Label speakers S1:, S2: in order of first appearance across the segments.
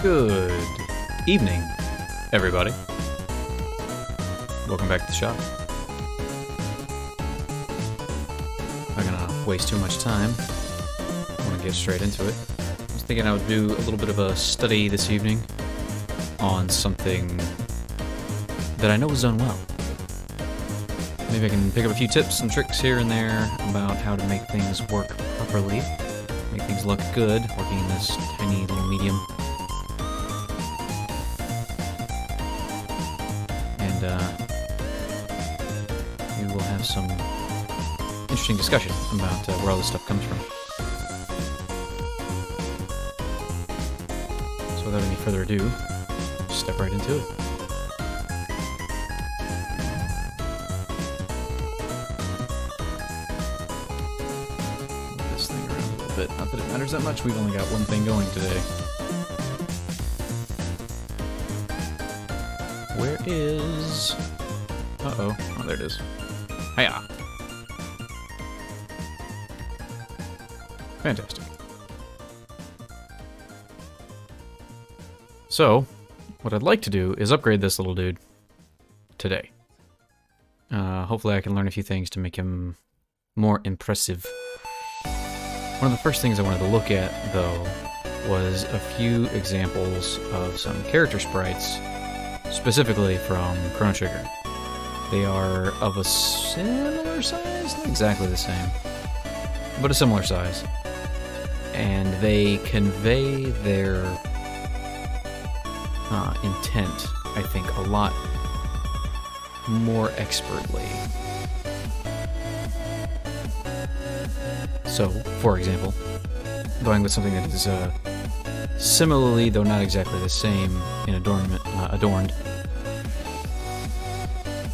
S1: Good evening, everybody. Welcome back to the shop. I'm not gonna waste too much time. I want to get straight into it. I was thinking I would do a little bit of a study this evening on something that I know is done well. Maybe I can pick up a few tips and tricks here and there about how to make things work properly, make things look good, working in this tiny little medium. We will have some interesting discussion about where all this stuff comes from. So without any further ado, just step right into it. Move this thing around a little bit. Not that it matters that much, we've only got one thing going today. Where is... Uh-oh. Oh, there it is. Hiya! Fantastic. So, what I'd like to do is upgrade this little dude today. Hopefully I can learn a few things to make him more impressive. One of the first things I wanted to look at, though, was a few examples of some character sprites, specifically from Chrono Trigger. They are of a similar size, not exactly the same, but a similar size. And they convey their intent, I think, a lot more expertly. So, for example, going with something that is similarly, though not exactly the same, in adorned.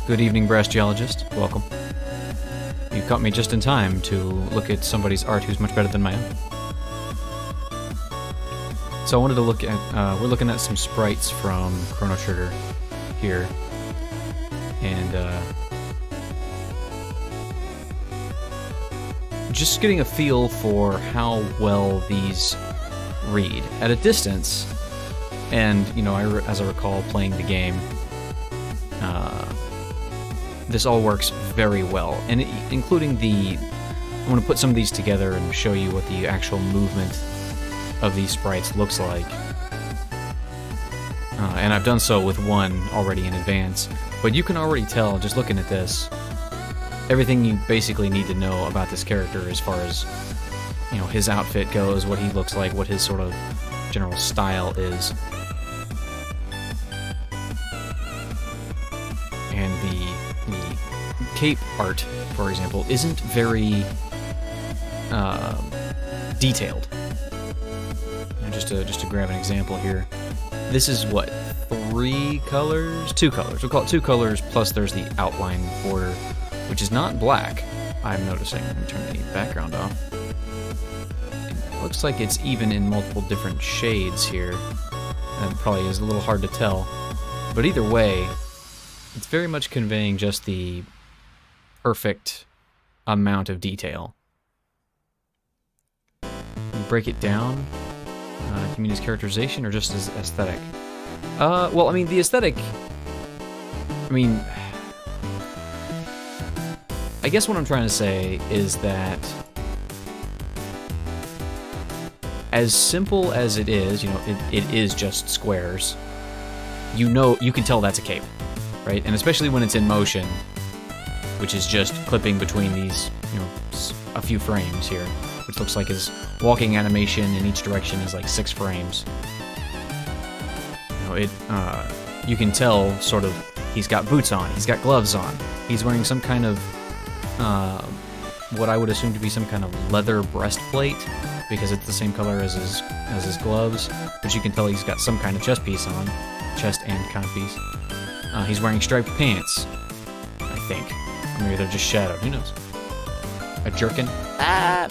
S1: Good evening, Brass Geologist. Welcome. You caught me just in time to look at somebody's art who's much better than my own. So I wanted to look at, we're looking at some sprites from Chrono Trigger here. And, just getting a feel for how well these read. At a distance, and, you know, as I recall playing the game, this all works very well, and including I want to put some of these together and show you what the actual movement of these sprites looks like. And I've done so with one already in advance, but you can already tell, just looking at this, everything you basically need to know about this character as far as, you know, his outfit goes, what he looks like, what his sort of general style is. And the cape art, for example, isn't very detailed. And just to grab an example here, this is what, 3 colors? 2 colors. We'll call it 2 colors, plus there's the outline border, which is not black, I'm noticing. Let me turn the background off. It looks like it's even in multiple different shades here. That probably is a little hard to tell. But either way, it's very much conveying just the perfect amount of detail. You break it down, you mean as characterization or just as aesthetic? Well, I mean, the aesthetic, I guess what I'm trying to say is that as simple as it is, you know, it is just squares. You can tell that's a cape, right? And especially when it's in motion, which is just clipping between these, you know, a few frames here, which looks like his walking animation in each direction is like 6 frames. You know, you can tell sort of he's got boots on, he's got gloves on, he's wearing some kind of what I would assume to be some kind of leather breastplate, because it's the same color as his gloves, but you can tell he's got some kind of chest piece on, chest and kind of piece. He's wearing striped pants, I think. Or maybe they're just shadowed, who knows? A jerkin?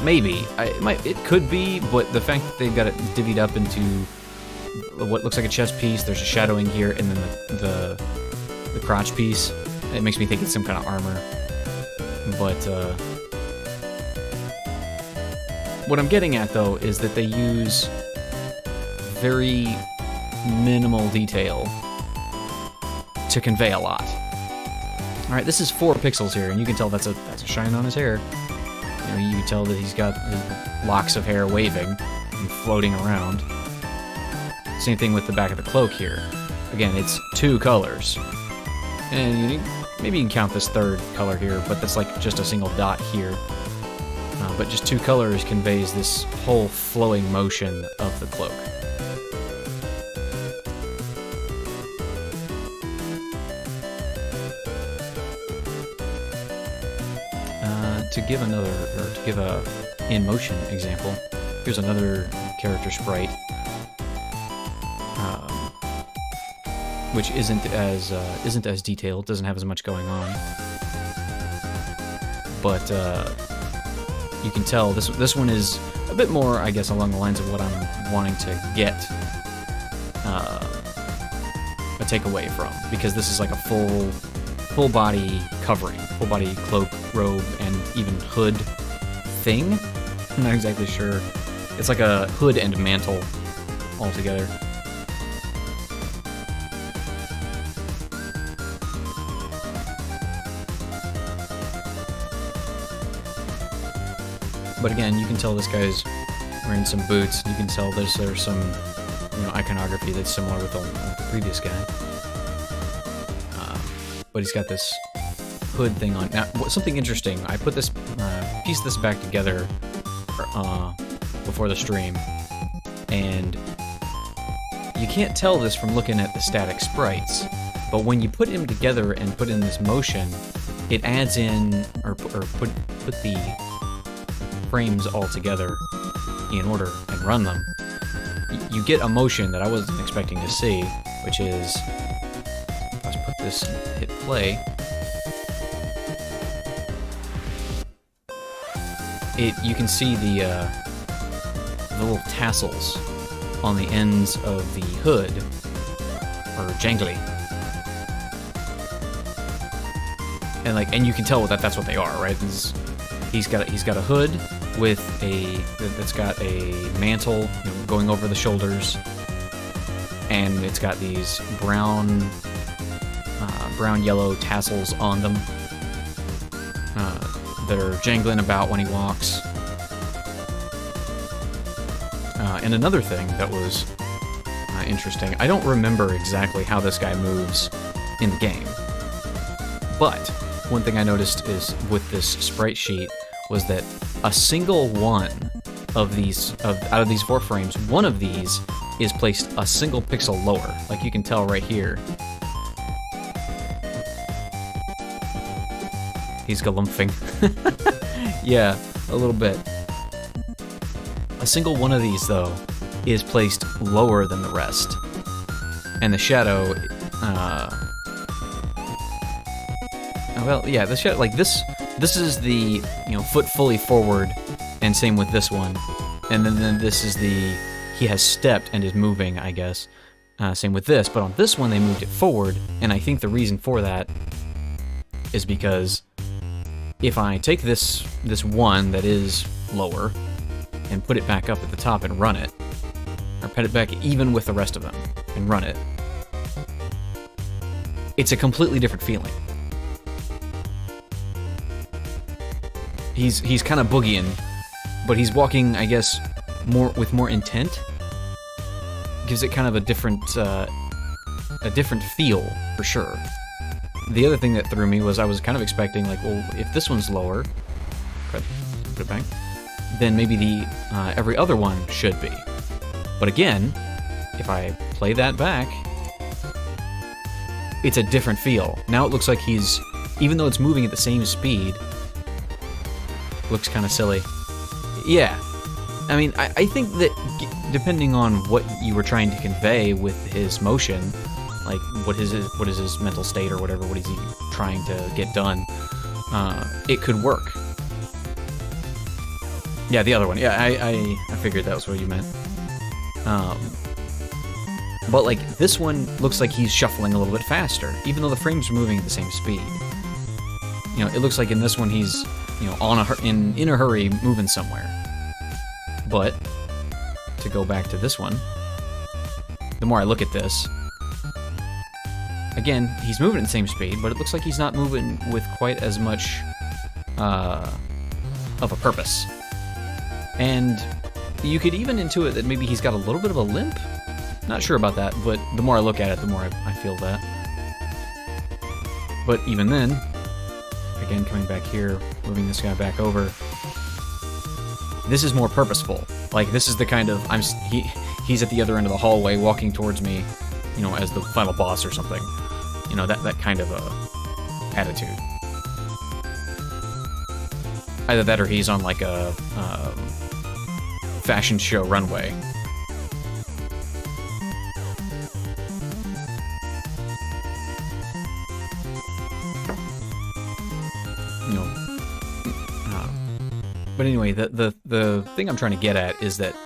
S1: Maybe. It could be, but the fact that they've got it divvied up into what looks like a chest piece, there's a shadowing here, and then the crotch piece, it makes me think it's some kind of armor. But, what I'm getting at, though, is that they use very minimal detail to convey a lot. All right, this is 4 pixels here, and you can tell that's a shine on his hair. You know, you can tell that he's got his locks of hair waving and floating around. Same thing with the back of the cloak here. Again, it's 2 colors. And maybe you can count this 3rd color here, but that's like just a single dot here. But just 2 colors conveys this whole flowing motion of the cloak. To give a in-motion example, here's another character sprite, which isn't as detailed, doesn't have as much going on, but you can tell this one is a bit more, I guess, along the lines of what I'm wanting to get a takeaway from, because this is like a full body covering, full body cloak, robe, and even hood thing. I'm not exactly sure. It's like a hood and mantle all together. But again, you can tell this guy's wearing some boots. You can tell there's some, you know, iconography that's similar with the previous guy. But he's got this hood thing on. Now, something interesting. I put this, pieced this back together before the stream, and you can't tell this from looking at the static sprites. But when you put him together and put in this motion, it adds in or put the frames all together in order and run them. You get a motion that I wasn't expecting to see, which is, let's put this, hit play. You can see the little tassels on the ends of the hood are jangly, and you can tell that's what they are, right? He's got a hood with that's got a mantle, you know, going over the shoulders, and it's got these brown yellow tassels on them that are jangling about when he walks. And another thing that was interesting, I don't remember exactly how this guy moves in the game, but one thing I noticed is with this sprite sheet was that a single one of these, out of these 4 frames, one of these is placed a single pixel lower. Like you can tell right here. He's galumphing. Yeah, a little bit. A single one of these, though, is placed lower than the rest. And the shadow, well, yeah, the shadow, like this is the, you know, foot fully forward, and same with this one. And then this is the, he has stepped and is moving, I guess. Same with this, but on this one they moved it forward, and I think the reason for that is because if I take this one that is lower and put it back up at the top and run it, or put it back even with the rest of them and run it, it's a completely different feeling. He's kind of boogieing, but he's walking, I guess, with more intent. Gives it kind of a different feel, for sure. The other thing that threw me was I was kind of expecting, like, well, if this one's lower, put it back, then maybe the every other one should be. But again, if I play that back, it's a different feel. Now it looks like he's, even though it's moving at the same speed, looks kind of silly. Yeah, I mean, I think that depending on what you were trying to convey with his motion, like what is his mental state or whatever, what is he trying to get done, it could work. Yeah, the other one. Yeah, I figured that was what you meant. But like this one looks like he's shuffling a little bit faster, even though the frames are moving at the same speed. You know, it looks like in this one he's, you know, in a hurry moving somewhere. But to go back to this one, the more I look at this, again, he's moving at the same speed, but it looks like he's not moving with quite as much of a purpose. And you could even intuit that maybe he's got a little bit of a limp. Not sure about that, but the more I look at it, the more I feel that. But even then, again, coming back here, moving this guy back over, this is more purposeful. Like, this is the kind of, he's at the other end of the hallway walking towards me, you know, as the final boss or something. You know, that kind of attitude. Either that or he's on like a fashion show runway. You know, but anyway, the thing I'm trying to get at is that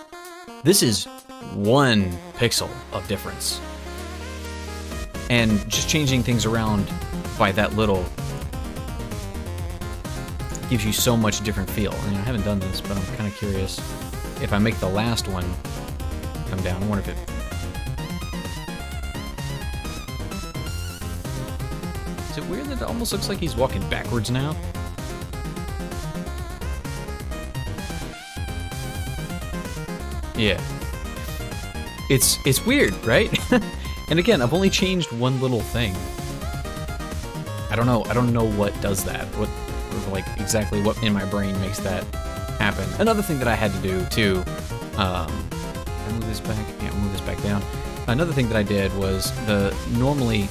S1: this is 1 pixel of difference. And just changing things around by that little gives you so much different feel. I mean, I haven't done this, but I'm kind of curious if I make the last one come down. I wonder if it... Is it weird that it almost looks like he's walking backwards now? Yeah. It's weird, right? And again, I've only changed one little thing. I don't know what does that. What, like, exactly what in my brain makes that happen. Another thing that I had to do too, can I move this back? Yeah, I'll move this back down. Another thing that I did was normally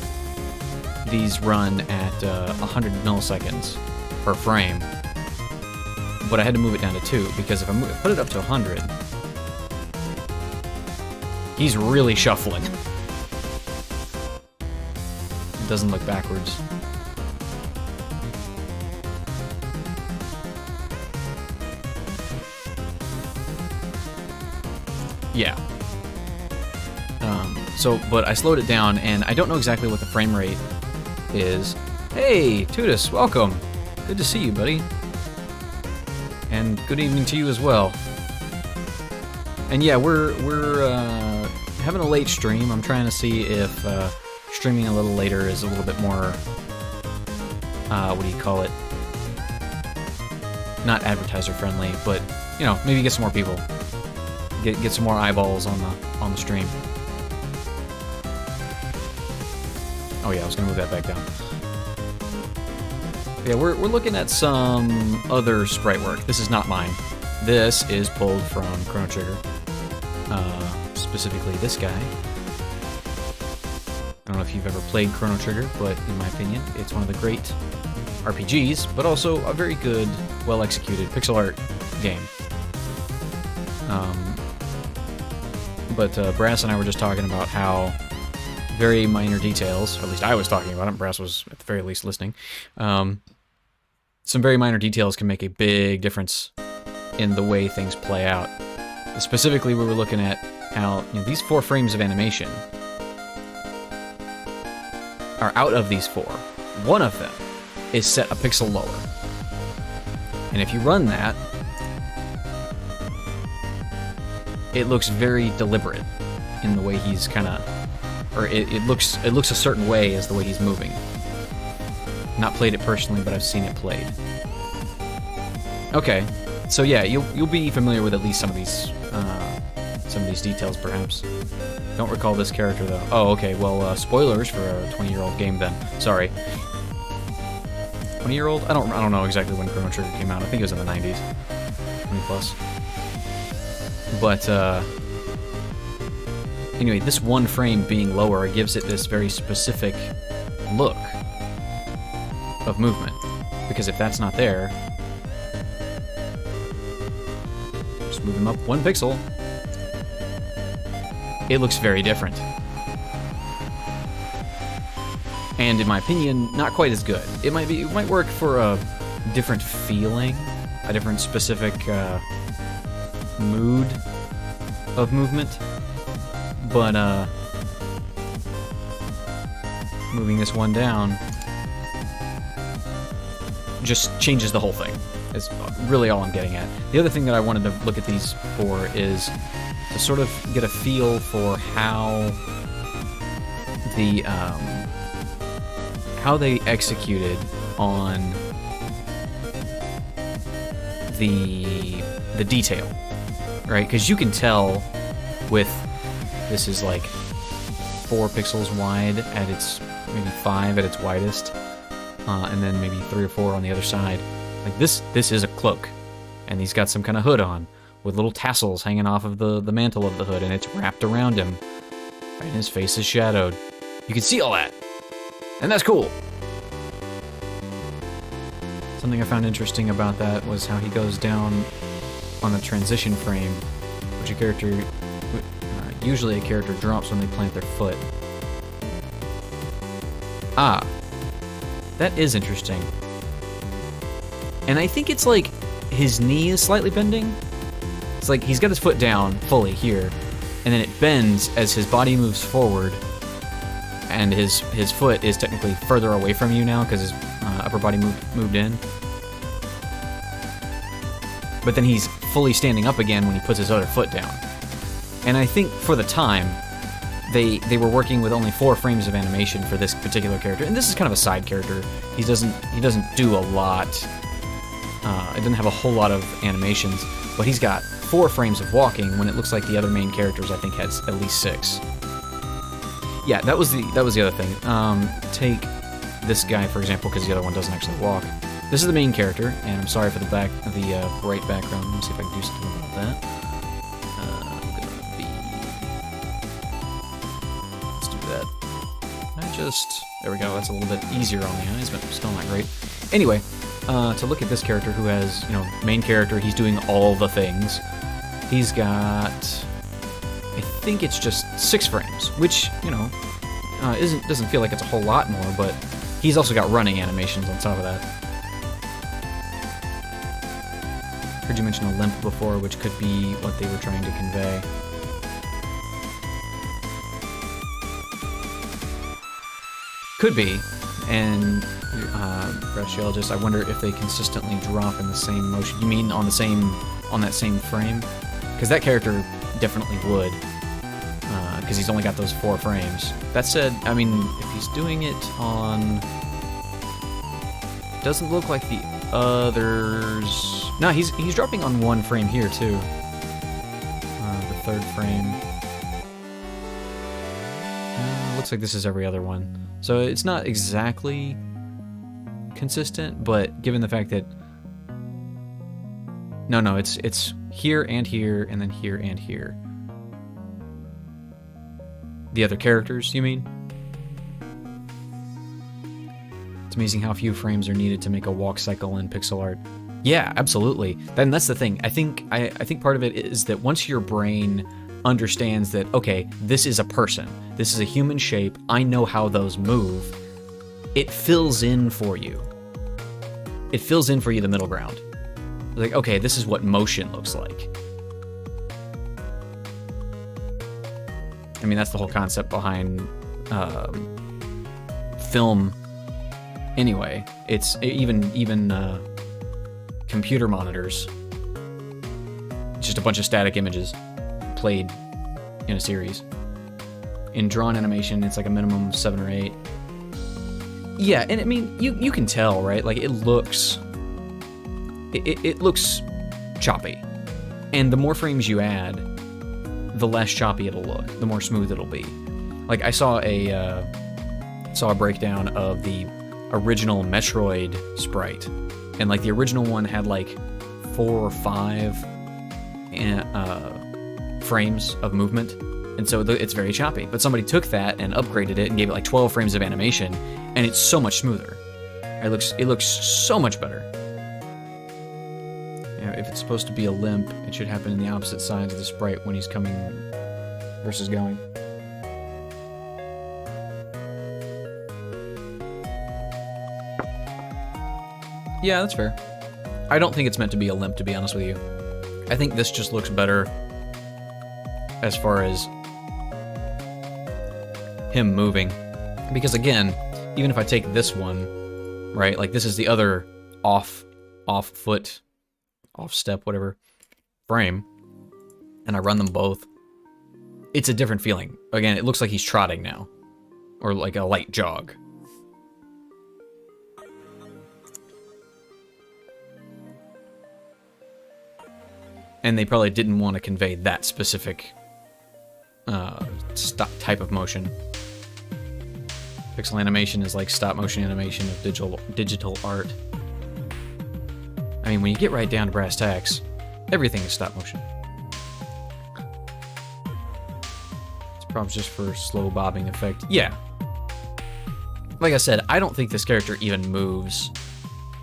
S1: these run at 100 milliseconds per frame, but I had to move it down to 2 because if I put it up to 100, he's really shuffling. It doesn't look backwards. Yeah. But I slowed it down, and I don't know exactly what the frame rate is. Hey, Tudis, welcome. Good to see you, buddy. And good evening to you as well. And yeah, we're having a late stream. I'm trying to see if streaming a little later is a little bit more, what do you call it? Not advertiser friendly, but you know, maybe get some more people, get some more eyeballs on the stream. Oh yeah, I was gonna move that back down. Yeah, we're looking at some other sprite work. This is not mine. This is pulled from Chrono Trigger. Specifically this guy. I don't know if you've ever played Chrono Trigger, but in my opinion, it's one of the great RPGs, but also a very good, well-executed pixel art game. But Brass and I were just talking about how very minor details, or at least I was talking about it, Brass was at the very least listening, some very minor details can make a big difference in the way things play out. Specifically, we were looking at how, you know, these 4 frames of animation are out of these 4. One of them is set a pixel lower. And if you run that, it looks very deliberate in the way he's kind of, or it looks a certain way as the way he's moving. Not played it personally, but I've seen it played. Okay, so yeah, you'll be familiar with at least some of these details, perhaps. Don't recall this character though. Oh, okay. Well, spoilers for a 20-year-old game then. Sorry. 20-year-old? I don't know exactly when Chrono Trigger came out. I think it was in the 90s. 20 plus. But anyway, this 1 frame being lower gives it this very specific look of movement. Because if that's not there, just move him up 1 pixel, it looks very different. And in my opinion, not quite as good. It might work for a different feeling, a different specific mood of movement, but moving this 1 down just changes the whole thing. Is really all I'm getting at. The other thing that I wanted to look at these for is to sort of get a feel for how the how they executed on the detail, right? Because you can tell with this is like 4 pixels wide at its maybe 5 at its widest, and then maybe 3 or 4 on the other side. Like this is a cloak, and he's got some kind of hood on with little tassels hanging off of the mantle of the hood, and it's wrapped around him, and his face is shadowed. You can see all that, and that's cool. Something I found interesting about that was how he goes down on the transition frame, which a character, usually a character drops when they plant their foot. Ah, that is interesting. And I think it's like his knee is slightly bending. It's like he's got his foot down fully here, and then it bends as his body moves forward, and his foot is technically further away from you now because his upper body moved in. But then he's fully standing up again when he puts his other foot down. And I think for the time, they were working with only 4 frames of animation for this particular character, and this is kind of a side character. He doesn't do a lot. It doesn't have a whole lot of animations, but he's got 4 frames of walking when it looks like the other main characters I think has at least 6. Yeah, that was the other thing. Take this guy for example, because the other one doesn't actually walk. This is the main character, and I'm sorry for the bright background. Let me see if I can do something about that. Let's do that. There we go. That's a little bit easier on the eyes, but still not great. Anyway, to look at this character who has, main character, he's doing all the things. He's got, I think it's just 6 frames, which, doesn't feel like it's a whole lot more, but he's also got running animations on top of that. Heard you mention a limp before, which could be what they were trying to convey. Could be, and Brashiologist, I wonder if they consistently drop in the same motion. You mean on that same frame? Because that character definitely would, because he's only got those 4 frames. That said, I mean, if he's doing it on, doesn't look like the others. No, he's dropping on 1 frame here too. The 3rd frame. Looks like this is every other one. So it's not exactly consistent, but given the fact that no, it's here and here and then here and here. The other characters, you mean? It's amazing how few frames are needed to make a walk cycle in pixel art. Yeah, absolutely. Then that's the thing. I think part of it is that once your brain understands that, okay, this is a person, this is a human shape, I know how those move, it fills in for you. It fills in for you the middle ground. Like, okay, this is what motion looks like. I mean, that's the whole concept behind film anyway. It's even computer monitors. It's just a bunch of static images played in a series. In drawn animation, it's like a minimum of 7 or 8. Yeah, and I mean, you can tell, right? Like, it looks choppy. And the more frames you add, the less choppy it'll look, the more smooth it'll be. Like, I saw a breakdown of the original Metroid sprite, and like the original one had like 4 or 5 frames of movement, and so it's very choppy. But somebody took that and upgraded it and gave it like 12 frames of animation, and it's so much smoother. It looks so much better. Yeah, if it's supposed to be a limp, it should happen in the opposite sides of the sprite when he's coming versus going. Yeah, that's fair. I don't think it's meant to be a limp, to be honest with you. I think this just looks better as far as him moving. Because again, even if I take this one, right, like this is the other off foot, off step, whatever, frame, and I run them both, it's a different feeling. Again, it looks like he's trotting now. or like a light jog. And they probably didn't want to convey that specific type of motion. Pixel animation is like stop motion animation of digital art. I mean, when you get right down to brass tacks, everything is stop motion. It's probably just for slow bobbing effect. Yeah. Like I said, I don't think this character even moves.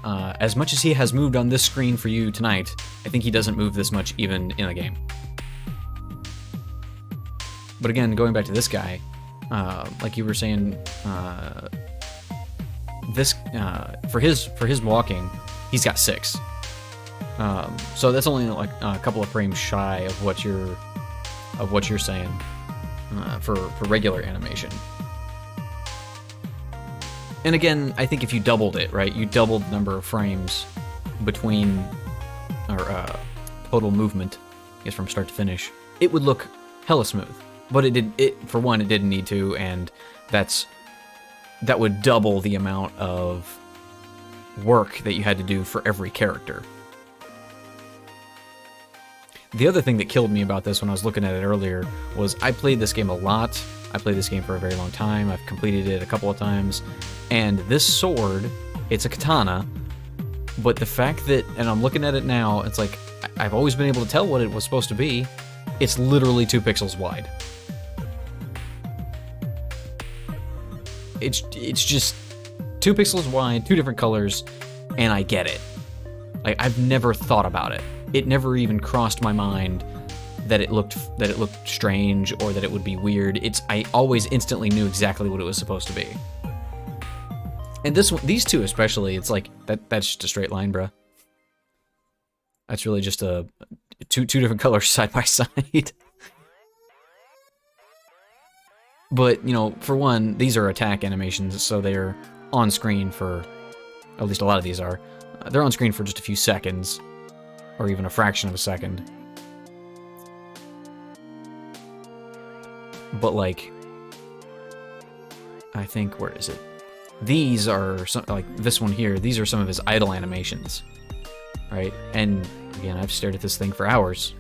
S1: As much as he has moved on this screen for you tonight, I think he doesn't move this much even in a game. But again, going back to this guy, like you were saying, this for his walking, he's got 6. So that's only like a couple of frames shy of what you're saying for regular animation. And again, I think if you doubled it, right, you doubled the number of frames between, or total movement, I guess from start to finish, it would look hella smooth. But for one, it didn't need to, and that would double the amount of work that you had to do for every character. The other thing that killed me about this when I was looking at it earlier was I played this game a lot. I played this game for a very long time. I've completed it a couple of times. And this sword, it's a katana, but the fact that, and I'm looking at it now, it's like, I've always been able to tell what it was supposed to be. It's literally 2 pixels wide. It's just 2 pixels wide, 2 different colors, and I get it. Like, I've never thought about it. It never even crossed my mind that it looked strange or that it would be weird. I always instantly knew exactly what it was supposed to be. And these two especially, it's like that's just a straight line, bruh. That's really just two different colors side by side. But, you know, for one, these are attack animations, so they're on screen for, at least a lot of these are, they're on screen for just a few seconds, or even a fraction of a second. But, like, I think, where is it? These are, like this one here, these are some of his idle animations, right? And, again, I've stared at this thing for hours,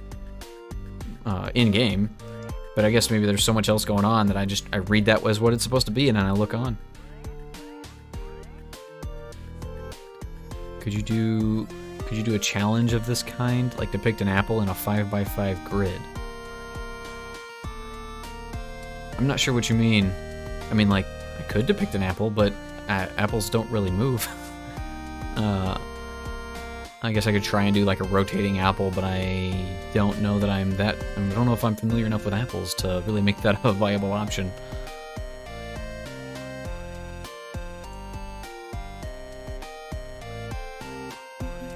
S1: in-game. But I guess maybe there's so much else going on that I read that as what it's supposed to be, and then I look on. Could you do a challenge of this kind, like depict an apple in a 5x5 grid? I'm not sure what you mean. I mean, like, I could depict an apple, but apples don't really move. I guess I could try and do like a rotating apple, but I don't know that I don't know if I'm familiar enough with apples to really make that a viable option.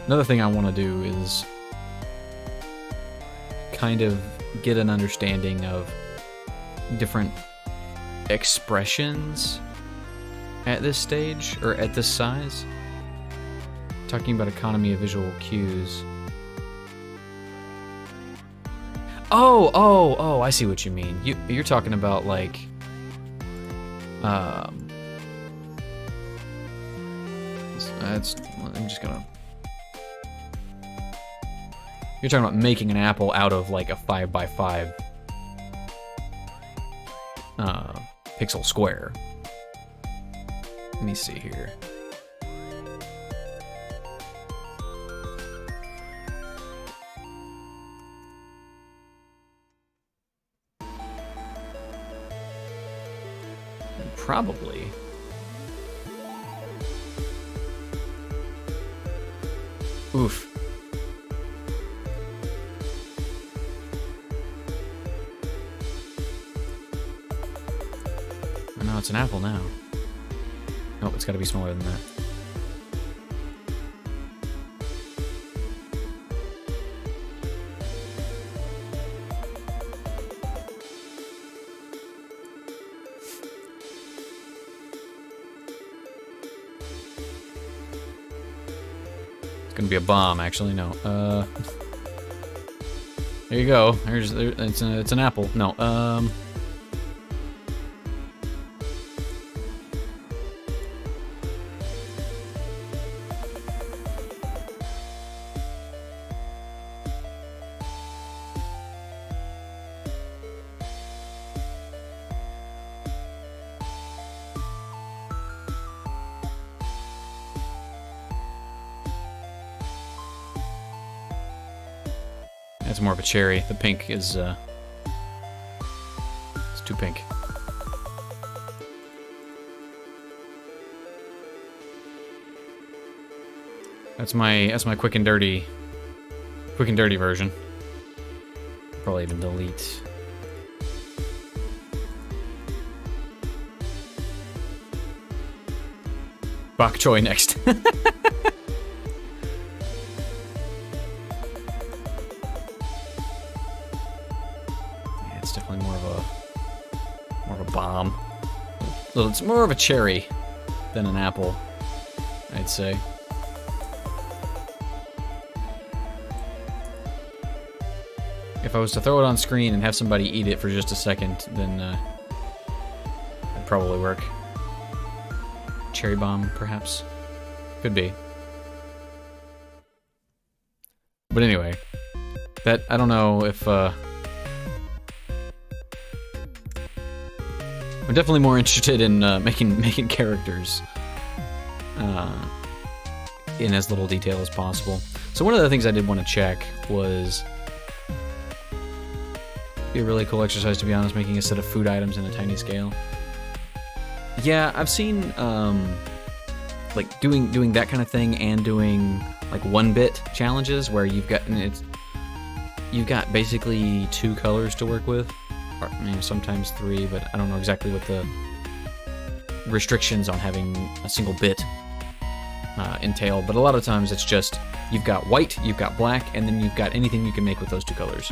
S1: Another thing I want to do is kind of get an understanding of different expressions at this stage, or at this size. Talking about economy of visual cues. Oh, I see what you mean. You're talking about, like, I'm just gonna... You're talking about making an apple out of, like, a 5x5 pixel square. Let me see here. Probably. Oof. Oh, no, it's an apple now. Nope, it's gotta be smaller than that. Gonna be a bomb, actually. No. There you go. It's an apple. No. That's more of a cherry. The pink is, it's too pink. That's my quick and dirty version. Probably even delete. Bok choy next. Yeah, it's definitely more of a bomb. Well, it's more of a cherry than an apple, I'd say. If I was to throw it on screen and have somebody eat it for just a second, then it'd probably work. Cherry bomb, perhaps? Could be. But anyway, that, I don't know if, I'm definitely more interested in making characters in as little detail as possible. So one of the things I did want to check was, be a really cool exercise, to be honest, making a set of food items in a tiny scale. Yeah, I've seen like doing that kind of thing and doing like 1-bit challenges where you've got basically 2 colors to work with, or sometimes 3, but I don't know exactly what the restrictions on having a single bit entail. But a lot of times it's just you've got white, you've got black, and then you've got anything you can make with those 2 colors.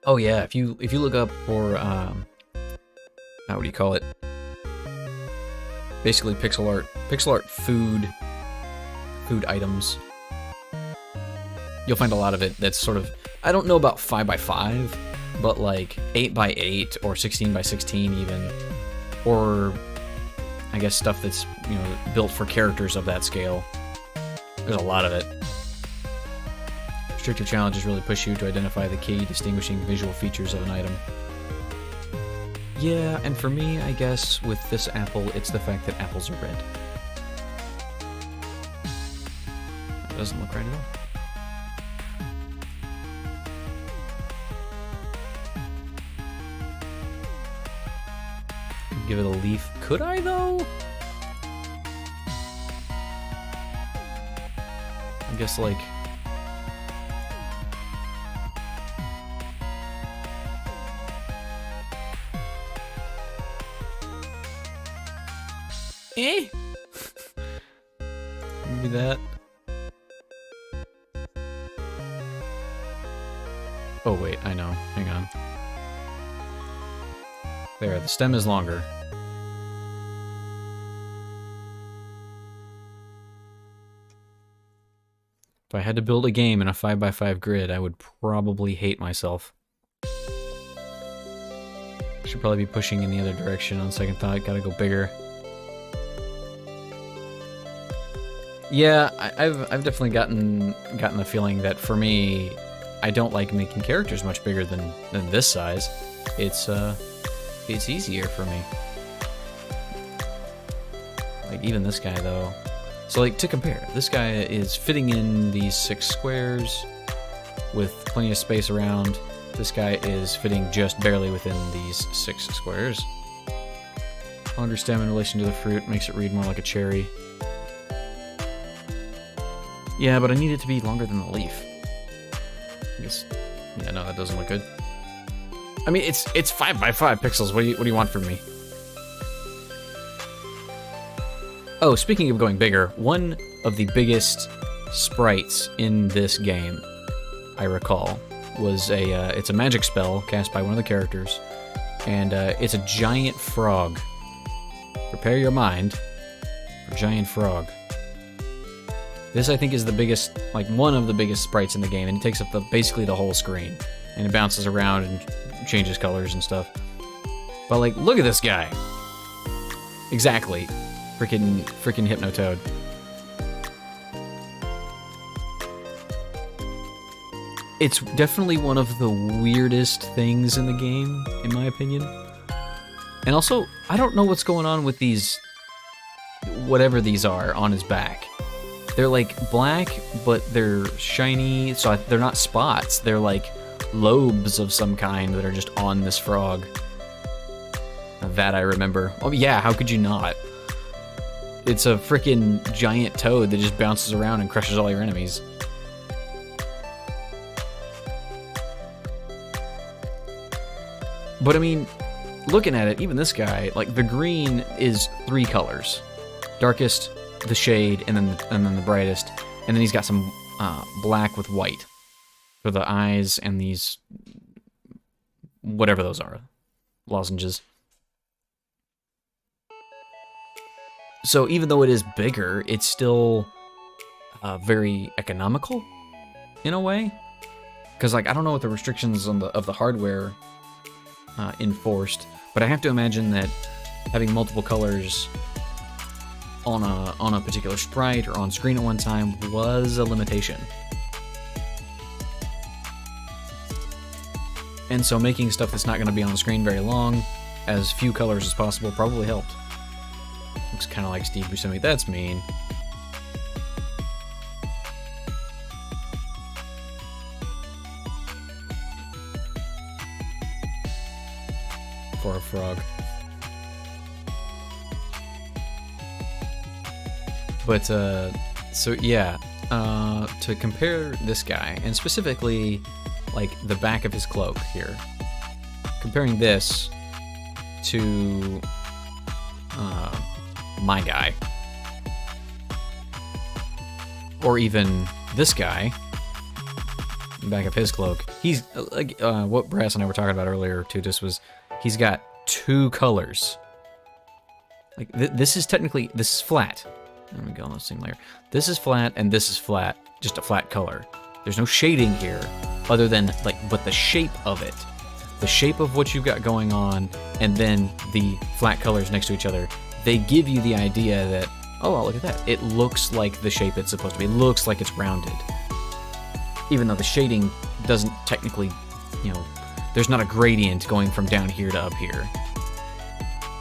S1: Oh yeah, if you look up for what do you call it? Basically pixel art food items. You'll find a lot of it that's sort of, I don't know about 5x5, but like 8x8 or 16x16 even, or I guess stuff that's, you know, built for characters of that scale. There's a lot of it. Restrictive challenges really push you to identify the key distinguishing visual features of an item. Yeah, and for me, I guess, with this apple, it's the fact that apples are red. It doesn't look right at all. Give it a leaf. Could I, though? I guess, like... Maybe that. Oh wait, I know. Hang on. There, the stem is longer. If I had to build a game in a 5x5 grid, I would probably hate myself. Should probably be pushing in the other direction on second thought. Gotta go bigger. Yeah, I've definitely gotten the feeling that for me, I don't like making characters much bigger than this size. It's easier for me. Like even this guy though. So like to compare, this guy is fitting in these 6 squares with plenty of space around. This guy is fitting just barely within these 6 squares. Longer stem in relation to the fruit makes it read more like a cherry. Yeah, but I need it to be longer than the leaf. I guess, yeah, no, that doesn't look good. I mean, it's 5x5 pixels. What do you want from me? Oh, speaking of going bigger, one of the biggest sprites in this game, I recall, was it's a magic spell cast by one of the characters, and it's a giant frog. Prepare your mind for giant frog. This, I think, is the biggest, like, one of the biggest sprites in the game, and it takes up basically the whole screen. And it bounces around and changes colors and stuff. But, like, look at this guy. Exactly. Freaking Hypnotoad. It's definitely one of the weirdest things in the game, in my opinion. And also, I don't know what's going on with these whatever these are on his back. They're like black, but they're shiny, so they're not spots. They're like lobes of some kind that are just on this frog. That I remember. Oh yeah, how could you not? It's a freaking giant toad that just bounces around and crushes all your enemies. But I mean, looking at it, even this guy, like the green is 3 colors. Darkest, the shade, and then the brightest. And then he's got some black with white for the eyes and these, whatever those are, lozenges. So even though it is bigger, it's still very economical in a way. Because like I don't know what the restrictions on of the hardware enforced, but I have to imagine that having multiple colors on a particular sprite or on screen at one time was a limitation. And so making stuff that's not going to be on the screen very long, as few colors as possible, probably helped. Looks kind of like Steve Buscemi. That's mean. For a frog. But, so yeah, to compare this guy, and specifically, like, the back of his cloak here, comparing this to, my guy, or even this guy, the back of his cloak, he's, like, what Brass and I were talking about earlier, too, just was, he's got 2 colors. Like, this is technically, this is flat. There we go on the same layer. This is flat, and this is flat, just a flat color. There's no shading here, other than, like, but the shape of it. The shape of what you've got going on, and then the flat colors next to each other, they give you the idea that, oh, well, look at that. It looks like the shape it's supposed to be. It looks like it's rounded. Even though the shading doesn't technically, you know, there's not a gradient going from down here to up here.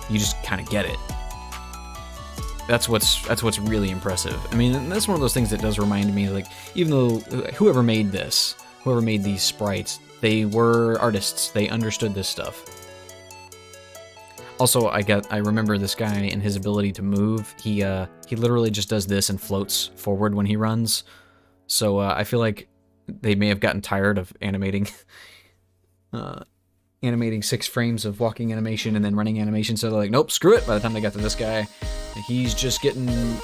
S1: You just kind of get it. That's what's really impressive. I mean, that's one of those things that does remind me, like, even though whoever made this, whoever made these sprites, they were artists. They understood this stuff. Also, I remember this guy and his ability to move. He literally just does this and floats forward when he runs. So I feel like they may have gotten tired of animating 6 frames of walking animation and then running animation, so they're like, nope, screw it. By the time they got to this guy, he's just getting a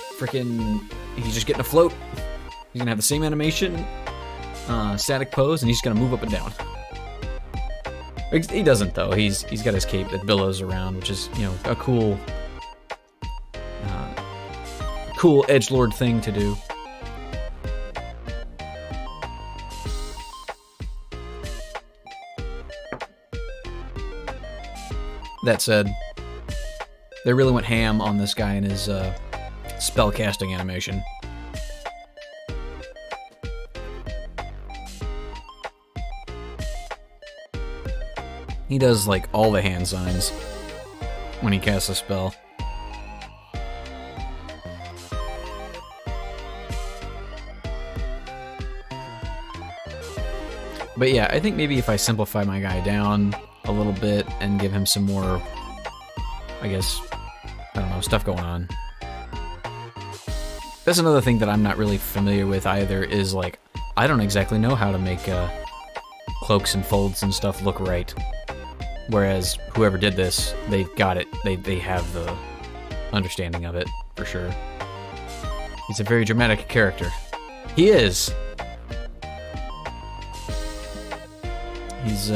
S1: float. He's gonna have the same animation, static pose, and he's just gonna move up and down. He doesn't though. He's got his cape that billows around, which is, you know, a cool edgelord thing to do. That said, they really went ham on this guy and his spell casting animation. He does like all the hand signs when he casts a spell. But yeah, I think maybe if I simplify my guy down a little bit and give him some more, I guess, I don't know, stuff going on. That's another thing that I'm not really familiar with either, is like, I don't exactly know how to make cloaks and folds and stuff look right. Whereas whoever did this, they've got it. They have the understanding of it, for sure. He's a very dramatic character. He is! He's,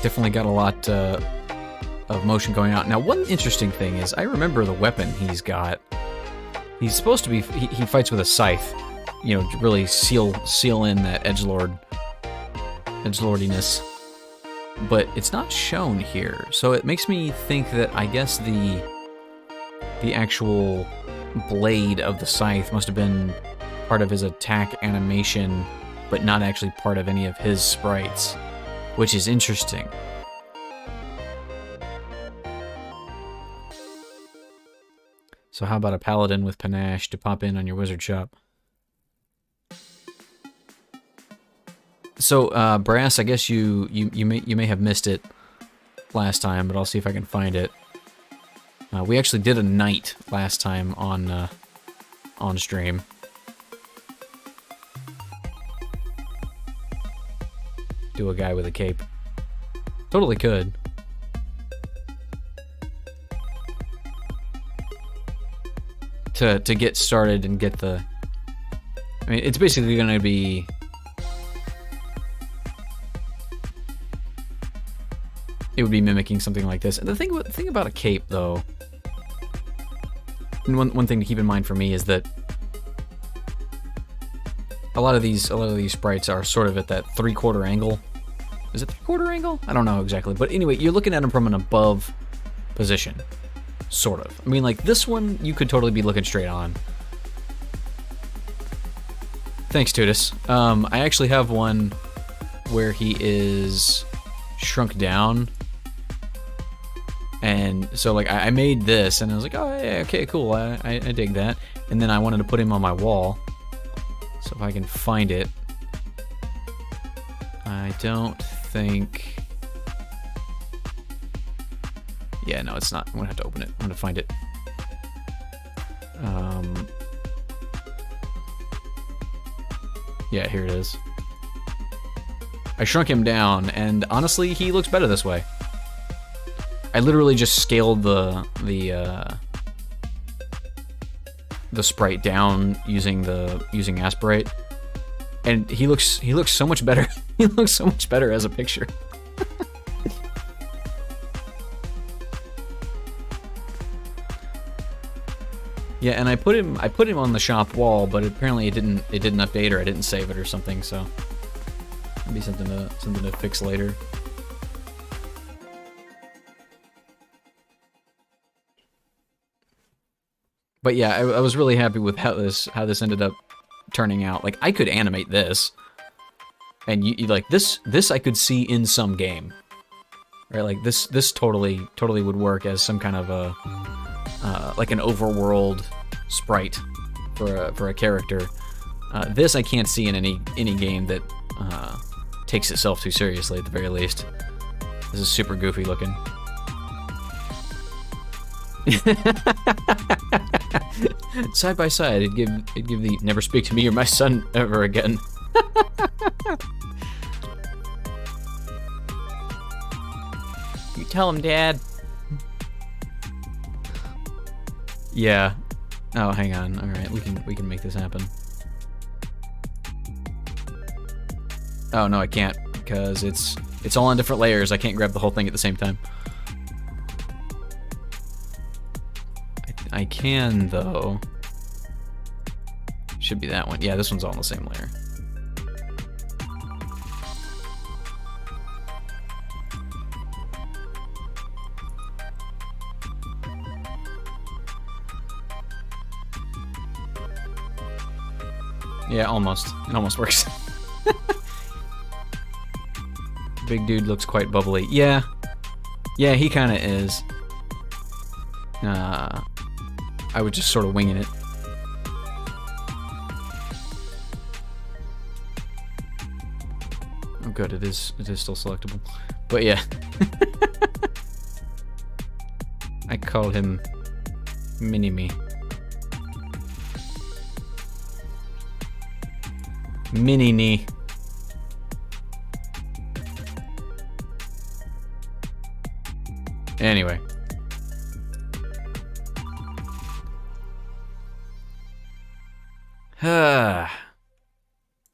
S1: definitely got a lot of motion going out. Now, one interesting thing is, I remember the weapon he's got. He's supposed to be, he fights with a scythe, you know, to really seal in that edgelordiness. But it's not shown here, so it makes me think that I guess the actual blade of the scythe must have been part of his attack animation, but not actually part of any of his sprites, which is interesting. So how about a paladin with panache to pop in on your wizard shop? So, Brass, I guess you may have missed it last time, but I'll see if I can find it. We actually did a knight last time on stream. Do a guy with a cape. Totally could. To get started and get the... I mean, it's basically going to be... It would be mimicking something like this. And the thing about a cape, though... And one thing to keep in mind for me is that a lot of these sprites are sort of at that 3/4 angle. Is it 3/4 angle? I don't know exactly, but anyway, you're looking at them from an above position, sort of. I mean, like this one, you could totally be looking straight on. Thanks, Tutus. I actually have one where he is shrunk down. And so, like, I made this, and I was like, oh, yeah, okay, cool, I dig that. And then I wanted to put him on my wall. So if I can find it. I don't think... Yeah, no, it's not. I'm gonna have to open it. I'm gonna find it. Yeah, here it is. I shrunk him down, and honestly, he looks better this way. I literally just scaled the sprite down using Aspirate, and he looks so much better. He looks so much better as a picture. Yeah, and I put him on the shop wall, but apparently it didn't update, or I didn't save it or something. So maybe something to fix later. But yeah, I was really happy with how this ended up turning out. Like, I could animate this, and you like this I could see in some game, right? Like this totally would work as some kind of a like an overworld sprite for a character. This I can't see in any game that takes itself too seriously, at the very least. This is super goofy looking. Side by side, it'd give the never speak to me or my son ever again. You tell him, Dad. Yeah. Oh, hang on. All right, we can make this happen. Oh no, I can't, because it's all on different layers. I can't grab the whole thing at the same time. I can, though. Should be that one. Yeah, this one's all on the same layer. Yeah, almost. It almost works. Big dude looks quite bubbly. Yeah. Yeah, he kind of is. I was just sort of winging it. Oh, good. It is still selectable. But yeah. I call him Mini-Me. Mini-Me. Anyway.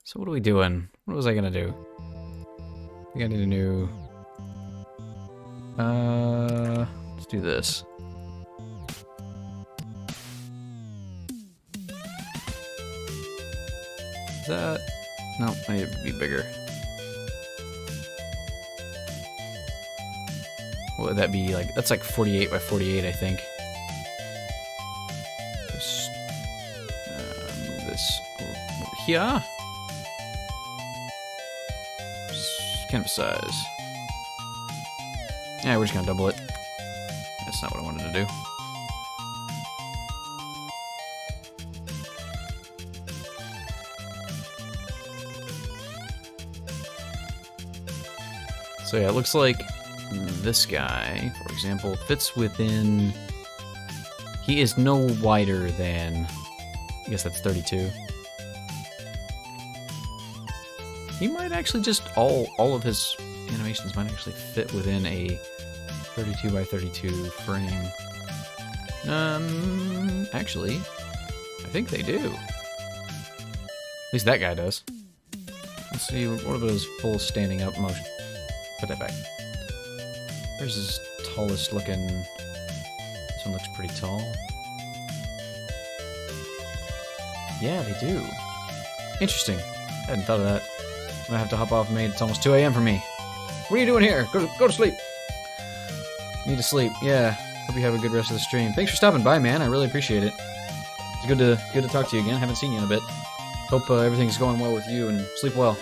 S1: So what are we doing? What was I gonna do? I think I need a new... let's do this. Is that... No, I need it to be bigger. What would that be? Like, that's like 48 by 48, I think. Just, move this over here. Just kind of size. Yeah, we're just gonna double it. That's not what I wanted to do. So yeah, it looks like this guy, for example, fits within... He is no wider than... I guess that's 32. He might actually just... All of his animations might actually fit within a 32 by 32 frame. Actually, I think they do. At least that guy does. Let's see, what about his full standing up motion? Put that back. There's his tallest looking... This one looks pretty tall. Yeah, they do. Interesting. I hadn't thought of that. I'm gonna have to hop off, mate. It's almost 2 a.m. for me. What are you doing here? Go to sleep. Need to sleep. Yeah. Hope you have a good rest of the stream. Thanks for stopping by, man. I really appreciate it. It's good to talk to you again. Haven't seen you in a bit. Hope everything's going well with you and sleep well.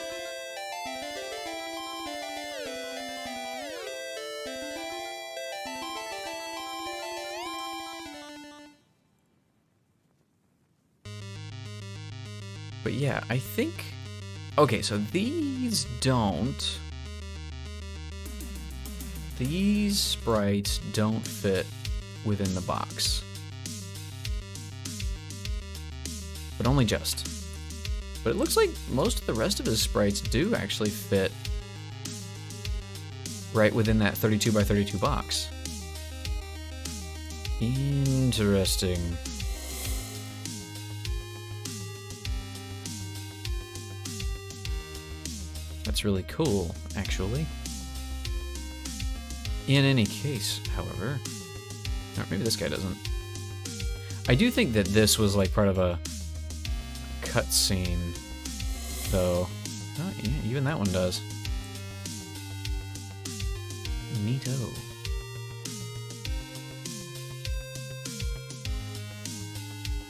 S1: But yeah, I think... Okay, so these don't... These sprites don't fit within the box. But only just. But it looks like most of the rest of his sprites do actually fit right within that 32 by 32 box. Interesting. That's really cool, actually. In any case, however... Or maybe this guy doesn't. I do think that this was like part of a cutscene, though. Oh, yeah, even that one does. Neato.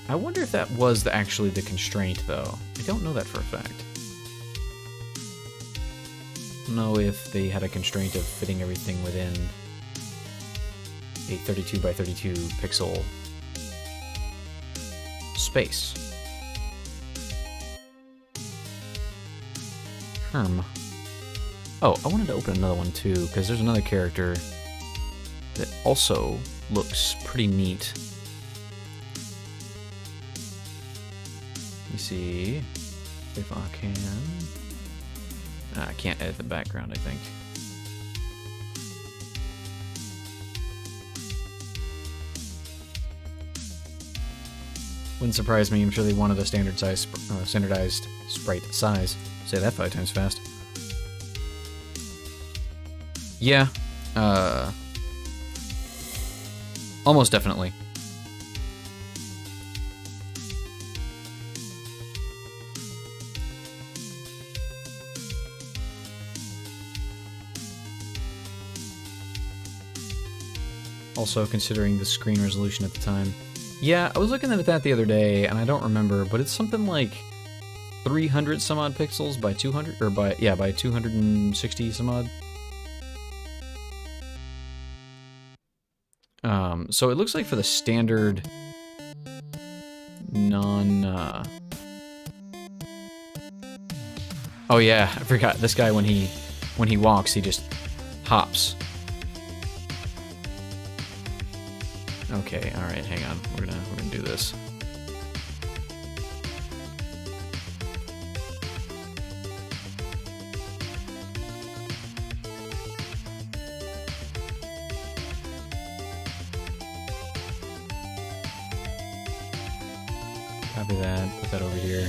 S1: I wonder if that was actually the constraint, though. I don't know that for a fact. I don't know if they had a constraint of fitting everything within a 32 by 32 pixel space. Oh, I wanted to open another one too, because there's another character that also looks pretty neat. Let me see if I can. I can't edit the background, I think. Wouldn't surprise me. I'm sure they wanted a standardized sprite size. Say that 5 times fast. Yeah. Almost definitely. Also, considering the screen resolution at the time. Yeah, I was looking at that the other day, and I don't remember, but it's something like 300 some odd pixels by 200, or by 260 some odd. So it looks like for the standard Oh yeah, I forgot. This guy, when he walks, he just hops. Okay, all right, hang on. We're gonna do this. Copy that. Put that over here.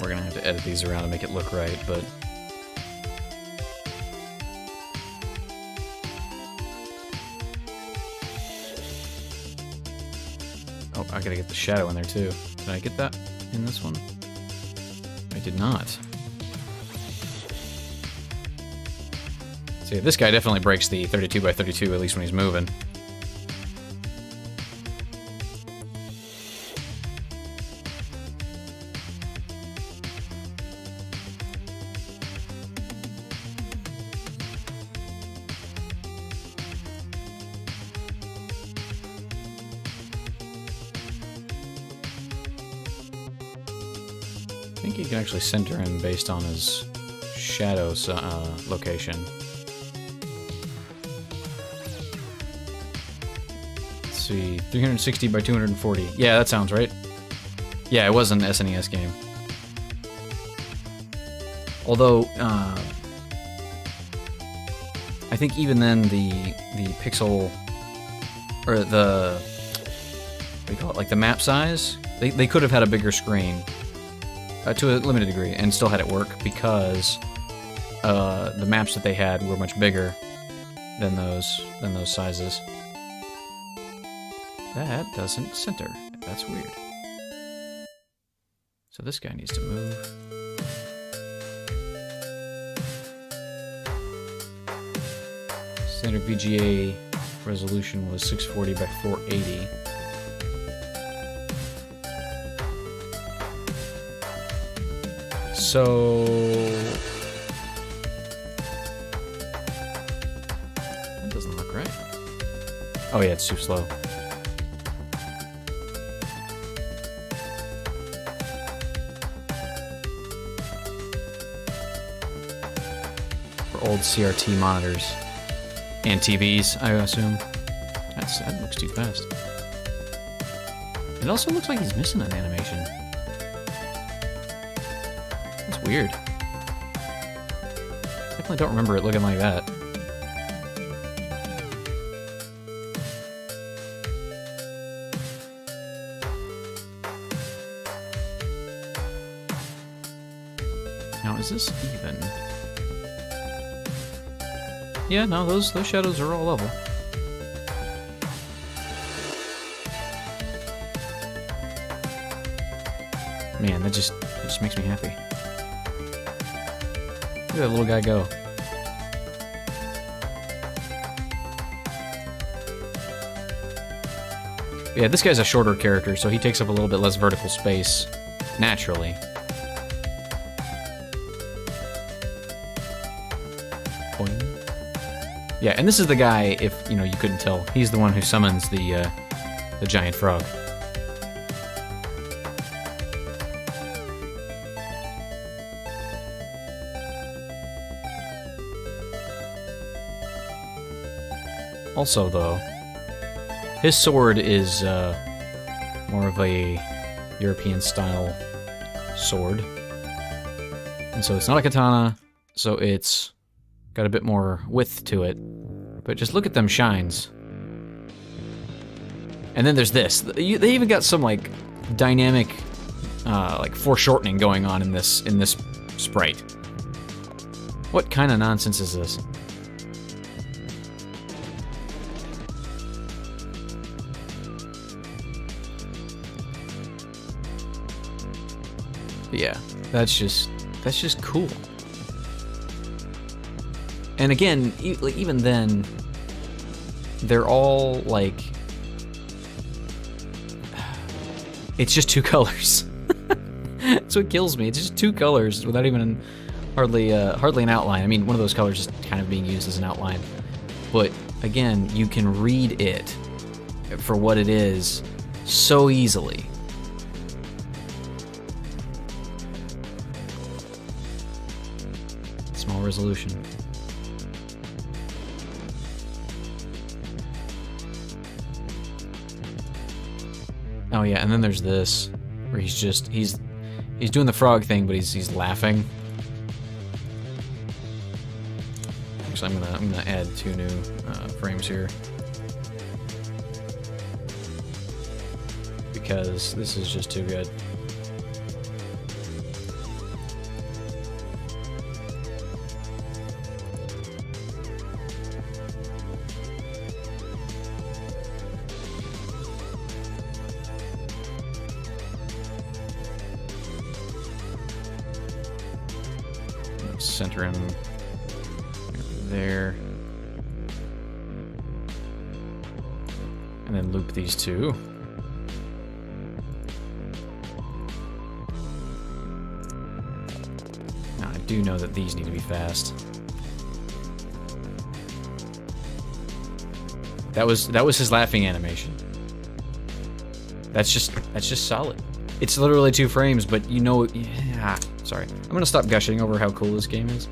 S1: We're gonna have to edit these around to make it look right, but... Oh, I gotta get the shadow in there too. Did I get that in this one? I did not. See, this guy definitely breaks the 32 by 32, at least when he's moving. think you can actually center him based on his shadow location. Let's see, 360 by 240. Yeah, that sounds right. Yeah, it was an SNES game. Although, I think even then the pixel, or the, what do you call it, like the map size, they could have had a bigger screen to a limited degree and still had it work because the maps that they had were much bigger than those sizes. That doesn't center. That's weird. So this guy needs to move. Standard VGA resolution was 640 by 480. So that doesn't look right. Oh yeah, it's too slow. For old CRT monitors. And TVs, I assume. That looks too fast. It also looks like he's missing an animation. That's weird. Definitely don't remember it looking like that. Now, is this even? Yeah, no, those shadows are all level. Man, that just makes me happy. Look at that little guy go. Yeah, this guy's a shorter character, so he takes up a little bit less vertical space naturally. Boing. Yeah, and this is the guy, if you know you couldn't tell, he's the one who summons the giant frog. Also, though, his sword is more of a European-style sword. And so it's not a katana, so it's got a bit more width to it. But just look at them shines. And then there's this. They even got some, like, dynamic, like, foreshortening going on in this sprite. What kind of nonsense is this? Yeah, that's just cool. And again, even then, they're all like, it's just two colors. That's what kills me. It's just two colors without even hardly an outline. I mean, one of those colors is kind of being used as an outline, but again, you can read it for what it is so easily. Small resolution. Oh yeah, and then there's this, where he's doing the frog thing, but he's laughing. Actually, I'm gonna add 2 new frames here because this is just too good. Center him there. And then loop these two. Now I do know that these need to be fast. That was his laughing animation. That's just solid. It's literally 2 frames, but you know, yeah, Sorry. I'm gonna stop gushing over how cool this game is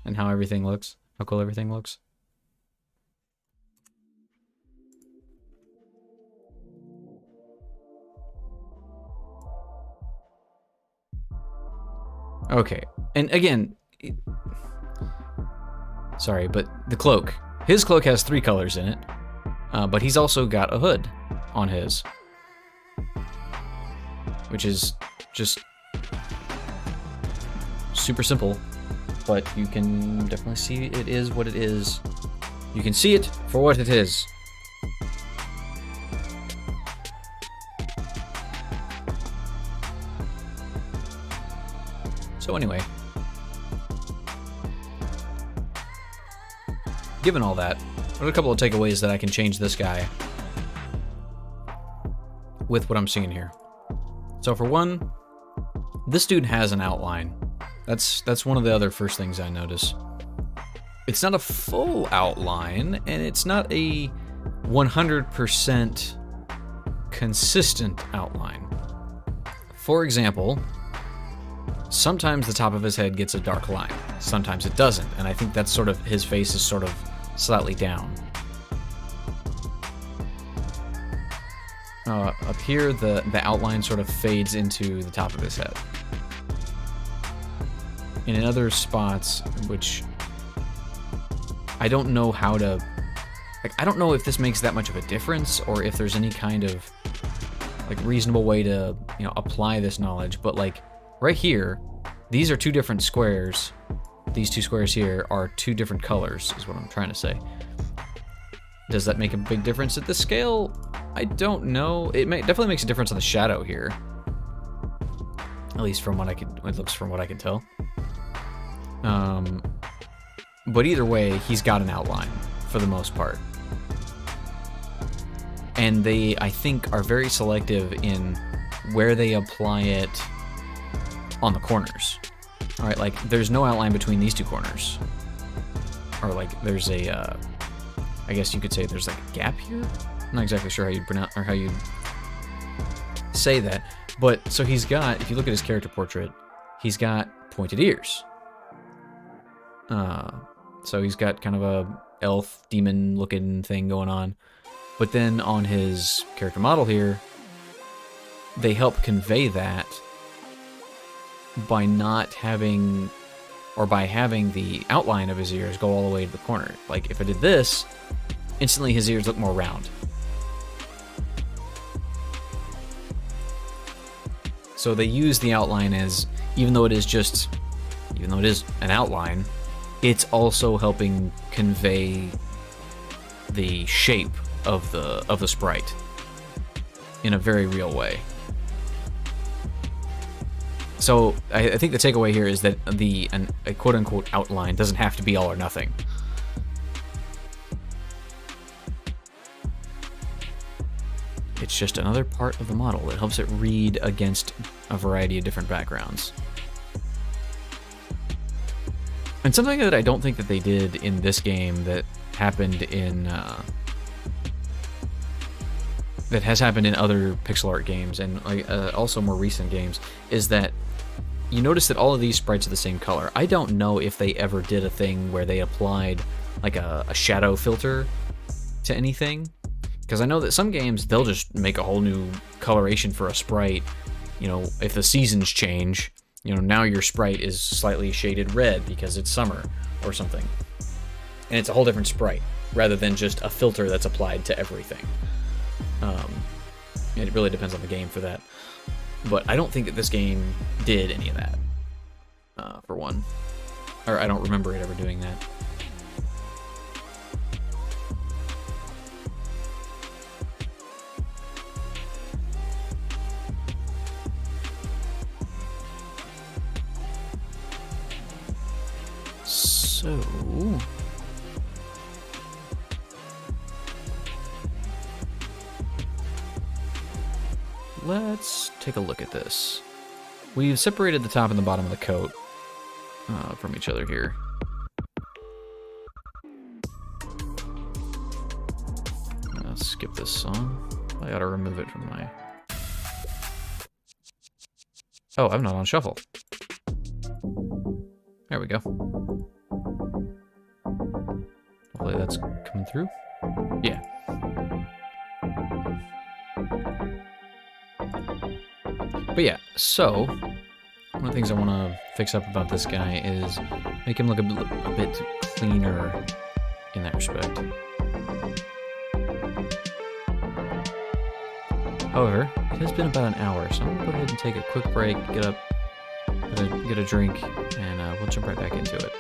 S1: and how everything looks. How cool everything looks. Okay, and again, sorry, but the cloak. His cloak has 3 colors in it, but he's also got a hood on his, which is just super simple, but you can definitely see it is what it is. You can see it for what it is. So anyway, given all that, what are a couple of takeaways that I can change this guy with what I'm seeing here? So for one, this dude has an outline. That's one of the other first things I notice. It's not a full outline, and it's not a 100% consistent outline. For example, sometimes the top of his head gets a dark line, sometimes it doesn't, and I think that's sort of, his face is sort of slightly down. Up here, the outline sort of fades into the top of his head. And in other spots, which I don't know how to, like, I don't know if this makes that much of a difference, or if there's any kind of, like, reasonable way to, you know, apply this knowledge, but, like, right here, these are 2 different squares. These 2 squares here are 2 different colors, is what I'm trying to say. Does that make a big difference at this scale? I don't know. It definitely makes a difference on the shadow here. At least from what it looks from what I can tell. But either way, he's got an outline for the most part. And they, I think, are very selective in where they apply it on the corners. All right, like, there's no outline between these 2 corners. Or, like, there's a, I guess you could say there's, like, a gap here? I'm not exactly sure how you'd pronounce, or how you'd say that. But, so he's got, if you look at his character portrait, he's got pointed ears. So he's got kind of a elf, demon-looking thing going on. But then on his character model here, they help convey that by not having, or by having the outline of his ears go all the way to the corner. Like, if I did this, instantly his ears look more round. So they use the outline as, even though it is an outline, it's also helping convey the shape of the sprite in a very real way. So I think the takeaway here is that a quote-unquote outline doesn't have to be all or nothing. It's just another part of the model that helps it read against a variety of different backgrounds. And something that I don't think that they did in this game that happened in that has happened in other pixel art games and also more recent games is that you notice that all of these sprites are the same color. I don't know if they ever did a thing where they applied like a shadow filter to anything, because I know that some games they'll just make a whole new coloration for a sprite. You know, if the seasons change, you know, now your sprite is slightly shaded red because it's summer or something. And it's a whole different sprite rather than just a filter that's applied to everything. It really depends on the game for that. But I don't think that this game did any of that, for one. Or I don't remember it ever doing that. So let's take a look at this. We've separated the top and the bottom of the coat from each other here. Let's skip this song. I gotta remove it from my... Oh, I'm not on shuffle. There we go. Hopefully that's coming through. Yeah. But yeah, so one of the things I want to fix up about this guy is make him look a bit cleaner in that respect. However, it has been about an hour, so I'm going to go ahead and take a quick break, get up, get a drink, and we'll jump right back into it.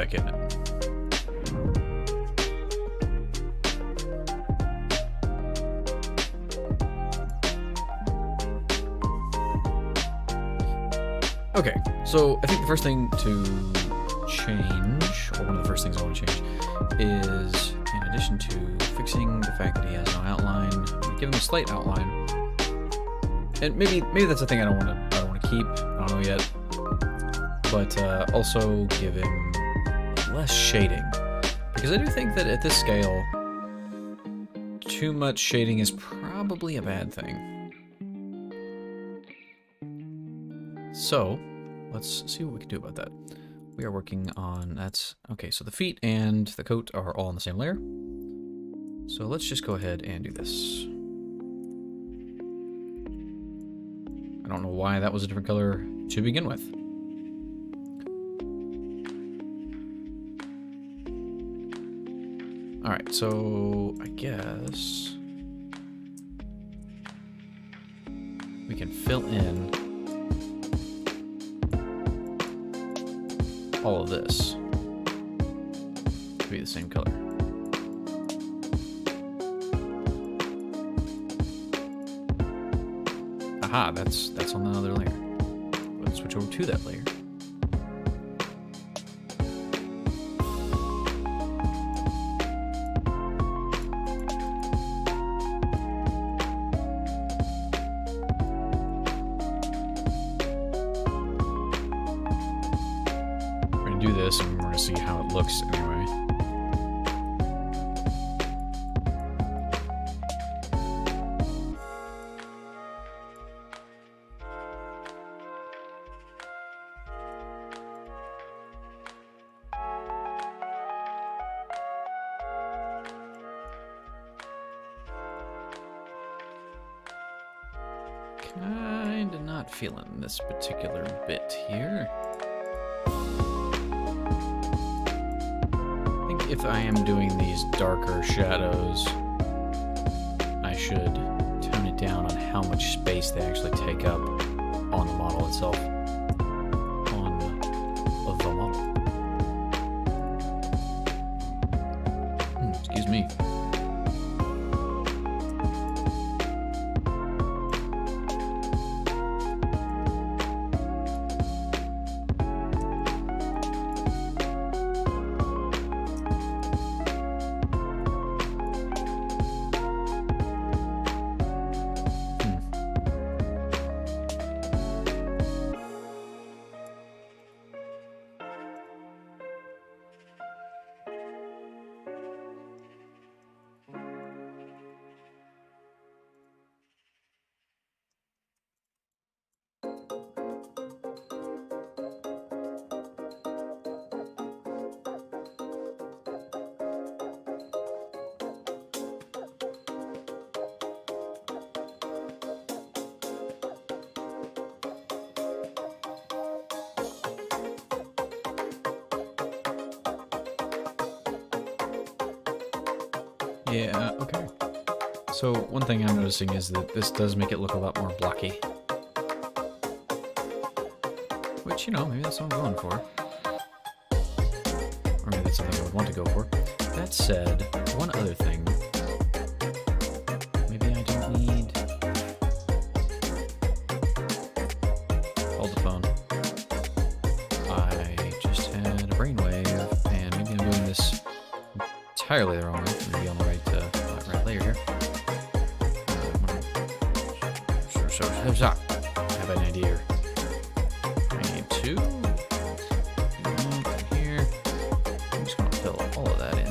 S1: back in it. Okay, so I think the first thing to change, or one of the first things I want to change, is in addition to fixing the fact that he has no outline, give him a slight outline. And maybe that's a thing I don't want to keep. I don't know yet. But also give him less shading, because I do think that at this scale, too much shading is probably a bad thing. So, let's see what we can do about that. We are working on, okay, so the feet and the coat are all on the same layer. So let's just go ahead and do this. I don't know why that was a different color to begin with. Alright, so I guess we can fill in all of this to be the same color. Aha, that's on the other layer. Let's switch over to that layer. Do this and we're going to see how it looks anyway. Kinda not feeling this particular bit here. If I am doing these darker shadows, I should tone it down on how much space they actually take up on the model itself. On the model. Excuse me. Yeah, okay. So one thing I'm noticing is that this does make it look a lot more blocky. Which, you know, maybe that's what I'm going for. Or maybe that's something I would want to go for. That said, one other thing. Maybe I don't need... Hold the phone. I just had a brainwave, and maybe I'm doing this entirely the wrong way. Maybe on the right layer here. So, I have an idea here. I need two. One here. I'm just going to fill all of that in.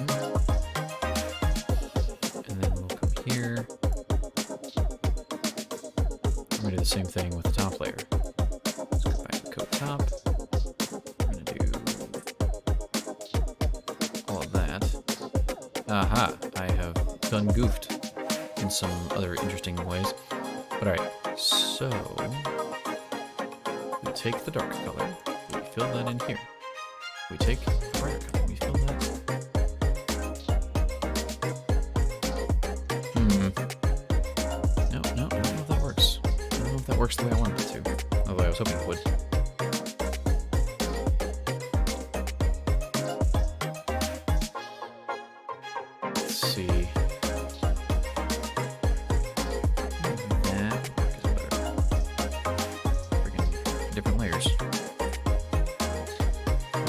S1: And then we'll come here. I'm going to do the same thing with the top layer. Let's go back to coat top. I'm going to do all of that. Aha, I have done goofed in some other interesting ways. But alright, so we take the dark color, we fill that in here. We take the brighter color, we fill that. No, I don't know if that works. I don't know if that works the way I wanted it to. Although I was hoping it would. see. That is better. Freaking different layers.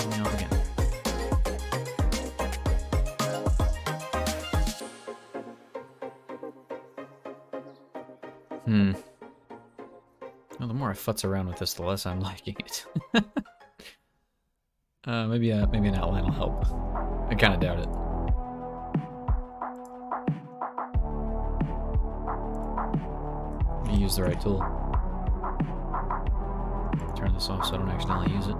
S1: Now again. Well, the more I futz around with this, the less I'm liking it. Maybe an outline will help. I kind of doubt it. Use the right tool. Turn this off so I don't accidentally use it.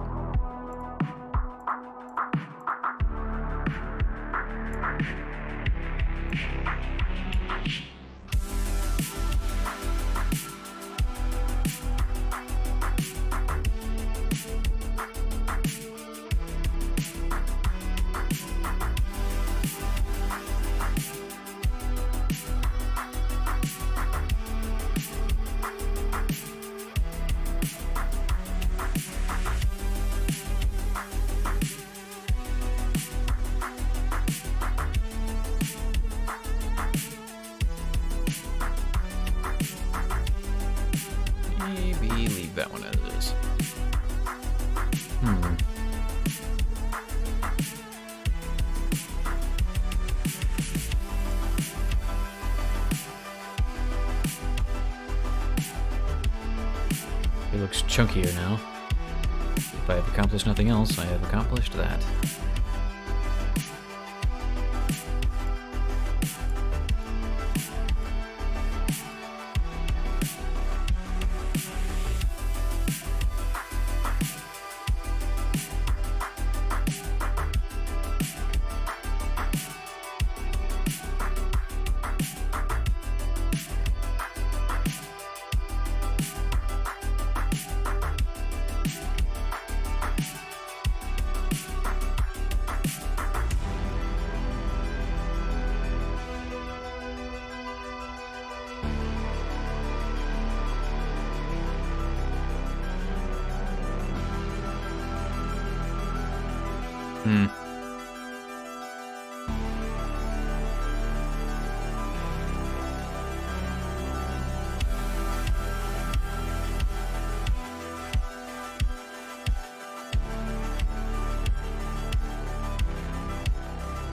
S1: Maybe leave that one as it is. It looks chunkier now. If I have accomplished nothing else, I have accomplished that.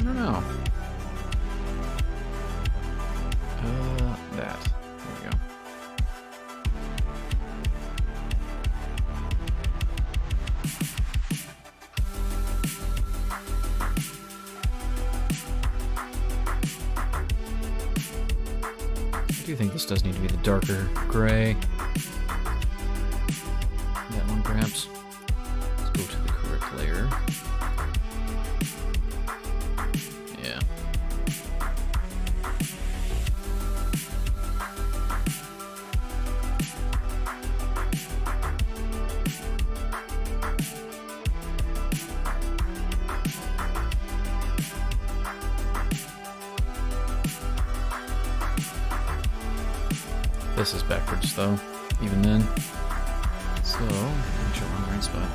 S1: I don't know. That. There we go. I do think this does need to be the darker gray. That one, perhaps. Let's go to the correct layer. Yeah. This is backwards, though, even then. So, make sure we're in the right spot.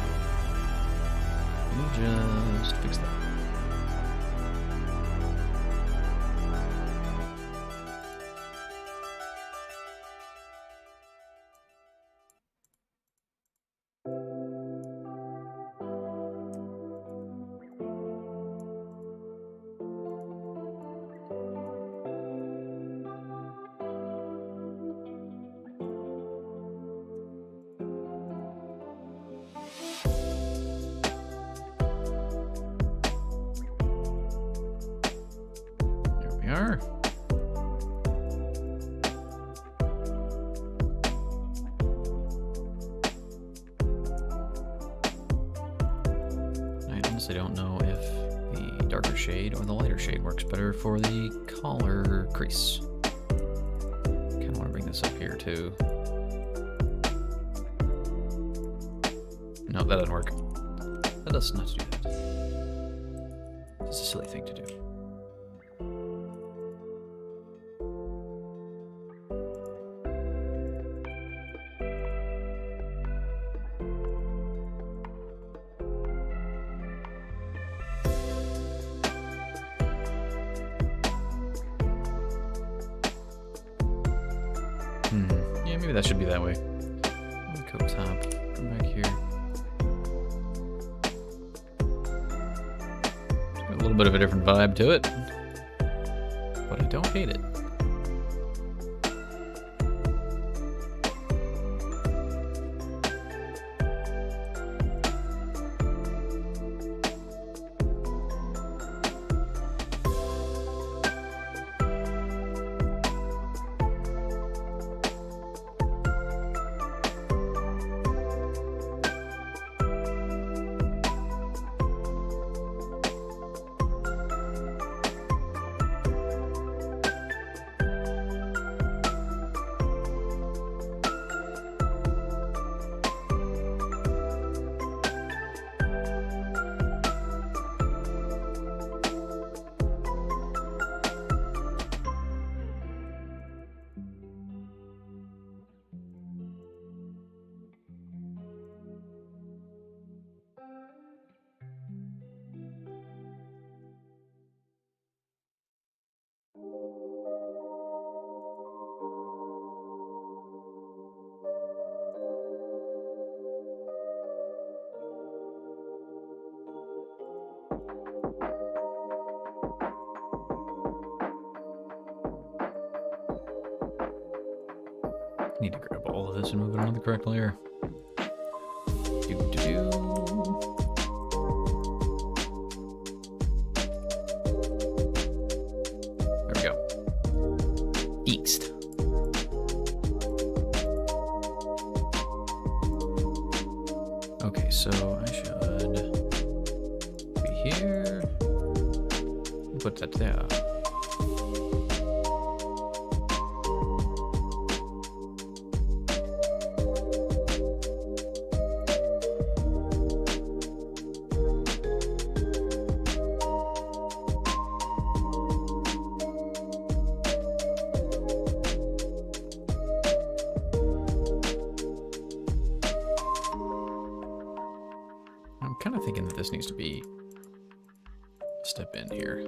S1: Let me just fix that. Are. I honestly don't know if the darker shade or the lighter shade works better for the collar crease. Kind of want to bring this up here too. No, that doesn't work. That does not do that. It's a silly thing to do. Maybe that should be that way. Coat top. Come back here. Got a little bit of a different vibe to it, but I don't hate it. Need to grab all of this and move it onto the correct layer. There we go. East. Okay, so I should be here. Put that there. I'm kind of thinking that this needs to be a step in here.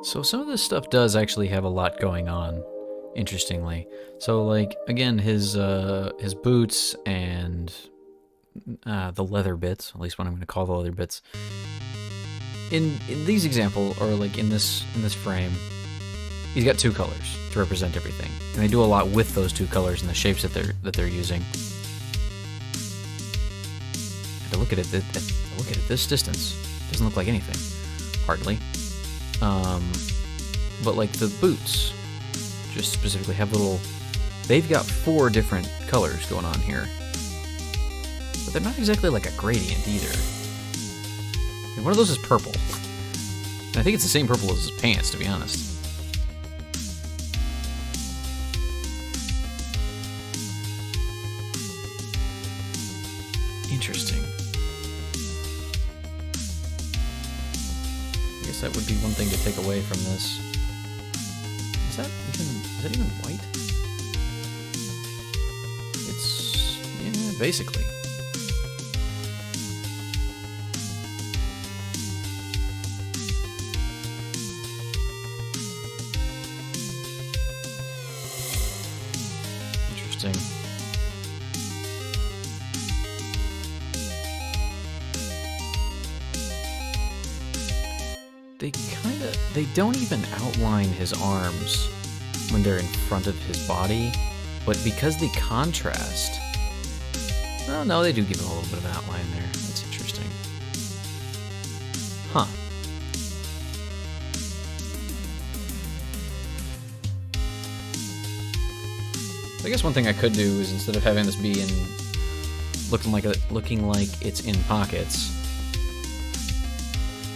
S1: So some of this stuff does actually have a lot going on, interestingly. So like, again, his boots and the leather bits, at least what I'm going to call the leather bits, in these examples, or like in this frame, he's got two colors to represent everything, and they do a lot with those two colors and the shapes that they're using. And to look at it, this distance, doesn't look like anything, hardly. But like the boots, just specifically have they've got 4 different colors going on here. But they're not exactly like a gradient either. And one of those is purple. And I think it's the same purple as his pants, to be honest. Interesting. I guess that would be one thing to take away from this. Is that even white? It's, yeah, basically. Interesting. They don't even outline his arms when they're in front of his body, but because they contrast, well, no, they do give him a little bit of an outline there. That's interesting. Huh. I guess one thing I could do is, instead of having this be in looking like it's in pockets.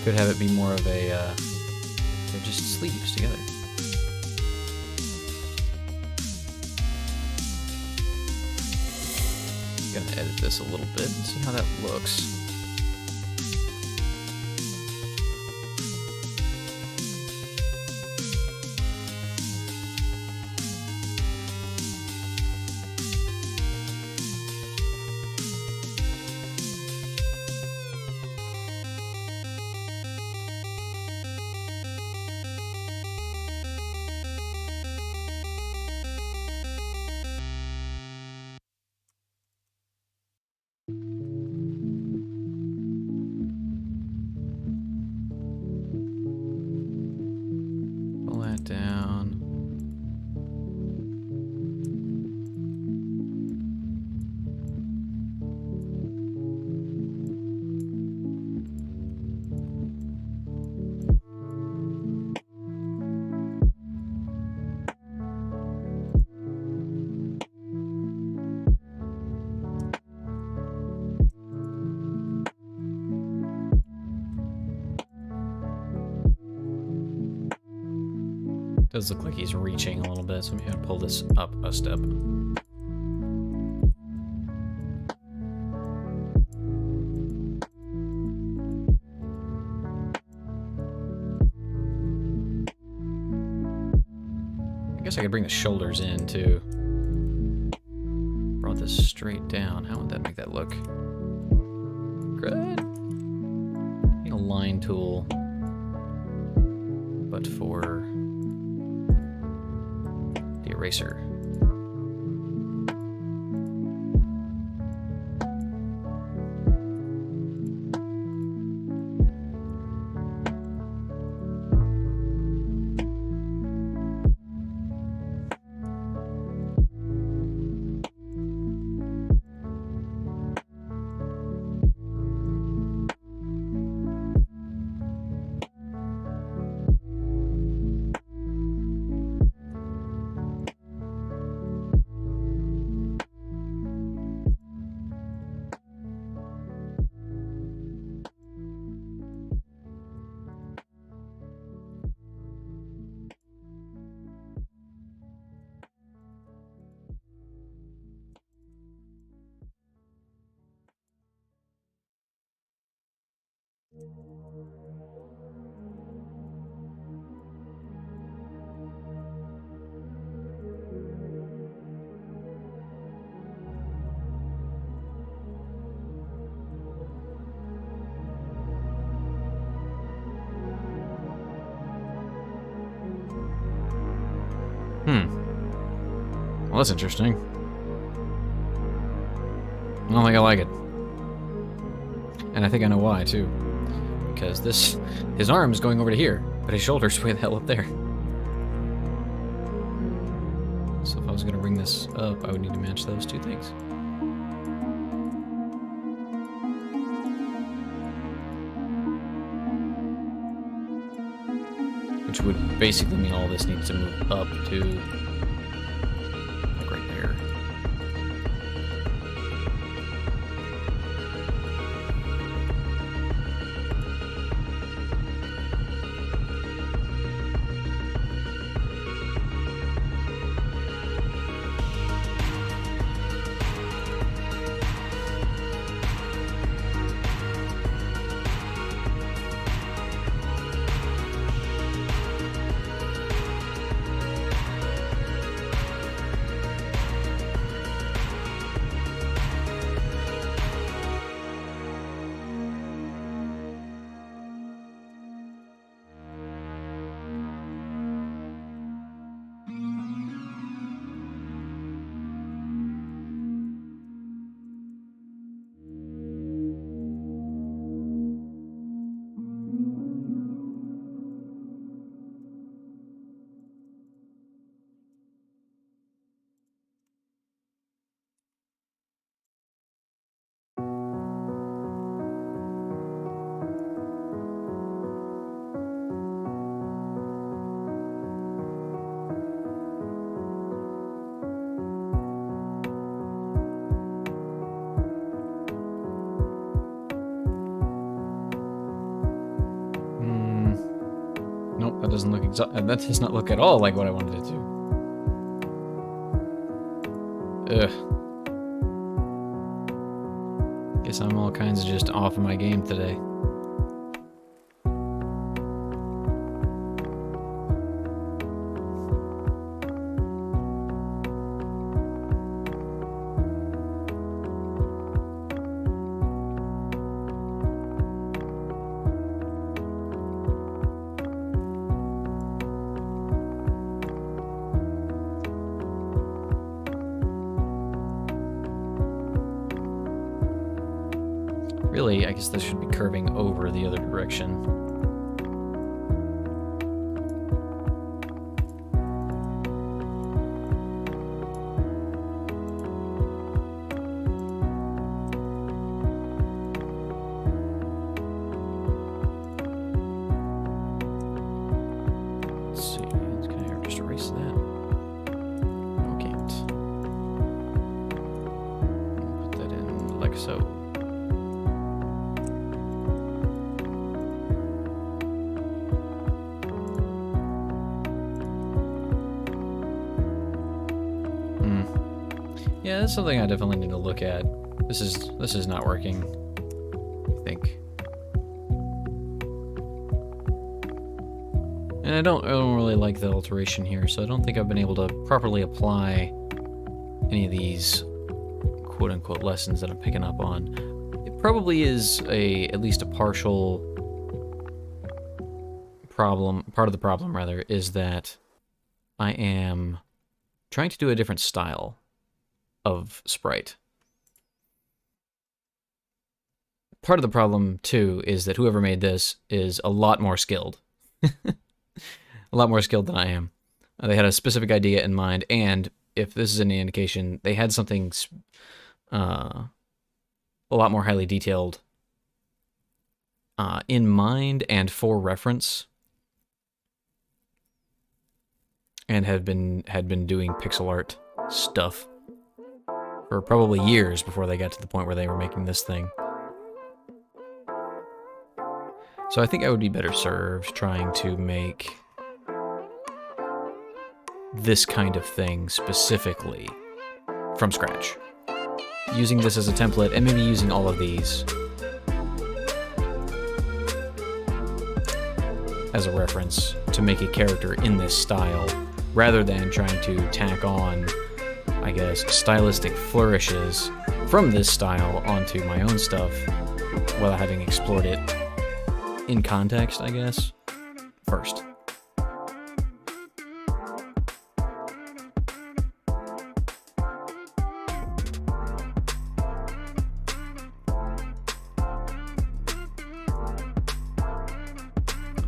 S1: Could have it be more of a they're just sleeves together. Gonna edit this a little bit and see how that looks. Down. Does look like he's reaching a little bit, so I'm gonna pull this up a step. I guess I could bring the shoulders in too. Brought this straight down. How would that make that look? Good. Need a line tool, but for eraser. Well, that's interesting. I don't think I like it. And I think I know why, too. Because his arm is going over to here, but his shoulder's way the hell up there. So if I was going to bring this up, I would need to match those two things. Which would basically mean all this needs to move up to right there. doesn't look that does not look at all like what I wanted it to. Ugh. Guess I'm all kinds of just off of my game today. Really, I guess this should be curving over the other direction. Let's see, can I just erase that? No, can't. Put that in like so. Yeah, that's something I definitely need to look at. This is not working, I think. And I don't really like the alteration here, so I don't think I've been able to properly apply any of these quote-unquote lessons that I'm picking up on. It probably is at least a partial problem. Part of the problem, rather, is that I am trying to do a different style of sprite. Part of the problem, too, is that whoever made this is a lot more skilled. A lot more skilled than I am. They had a specific idea in mind, and if this is any indication, they had something a lot more highly detailed in mind and for reference, and had been doing pixel art stuff for probably years before they got to the point where they were making this thing. So I think I would be better served trying to make this kind of thing specifically from scratch. Using this as a template, and maybe using all of these as a reference to make a character in this style, rather than trying to tack on, I guess, stylistic flourishes from this style onto my own stuff without having explored it in context, I guess, first.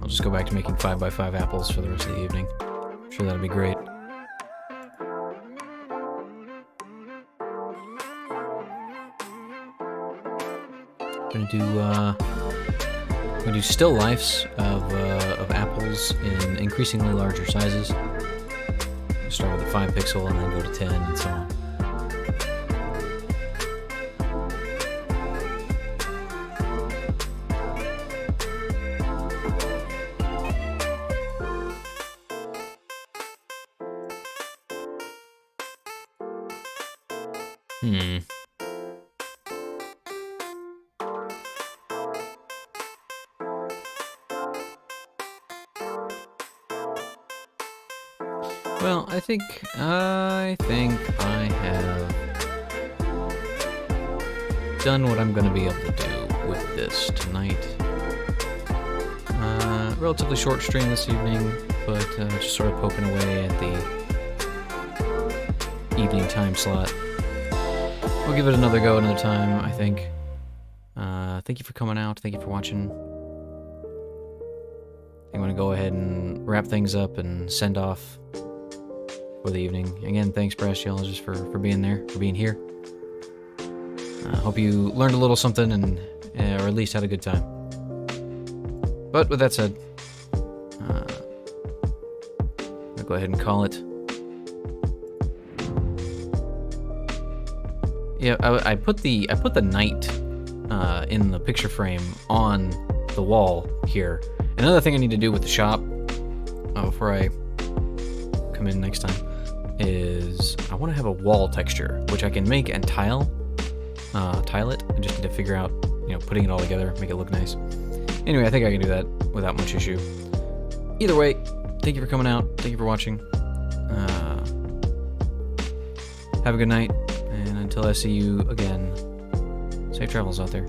S1: I'll just go back to making 5x5 apples for the rest of the evening. I'm sure that'll be great. Gonna do still lifes of apples in increasingly larger sizes. Start with a 5 pixel and then go to 10 and so on. Well, I think I have done what I'm going to be able to do with this tonight. Relatively short stream this evening, but just sort of poking away at the evening time slot. We'll give it another go another time, I think. Thank you for coming out. Thank you for watching. I'm going to go ahead and wrap things up and send off for the evening. Again, thanks, Brass Geologist, for being there, for being here. Hope you learned a little something, and or at least had a good time. But with that said, I'll go ahead and call it. Yeah, I put the knight in the picture frame on the wall here. Another thing I need to do with the shop before I come in next time is I want to have a wall texture, which I can make and tile it. I just need to figure out, putting it all together, make it look nice. Anyway, I think I can do that without much issue. Either way, thank you for coming out. Thank you for watching. Have a good night, and until I see you again, safe travels out there.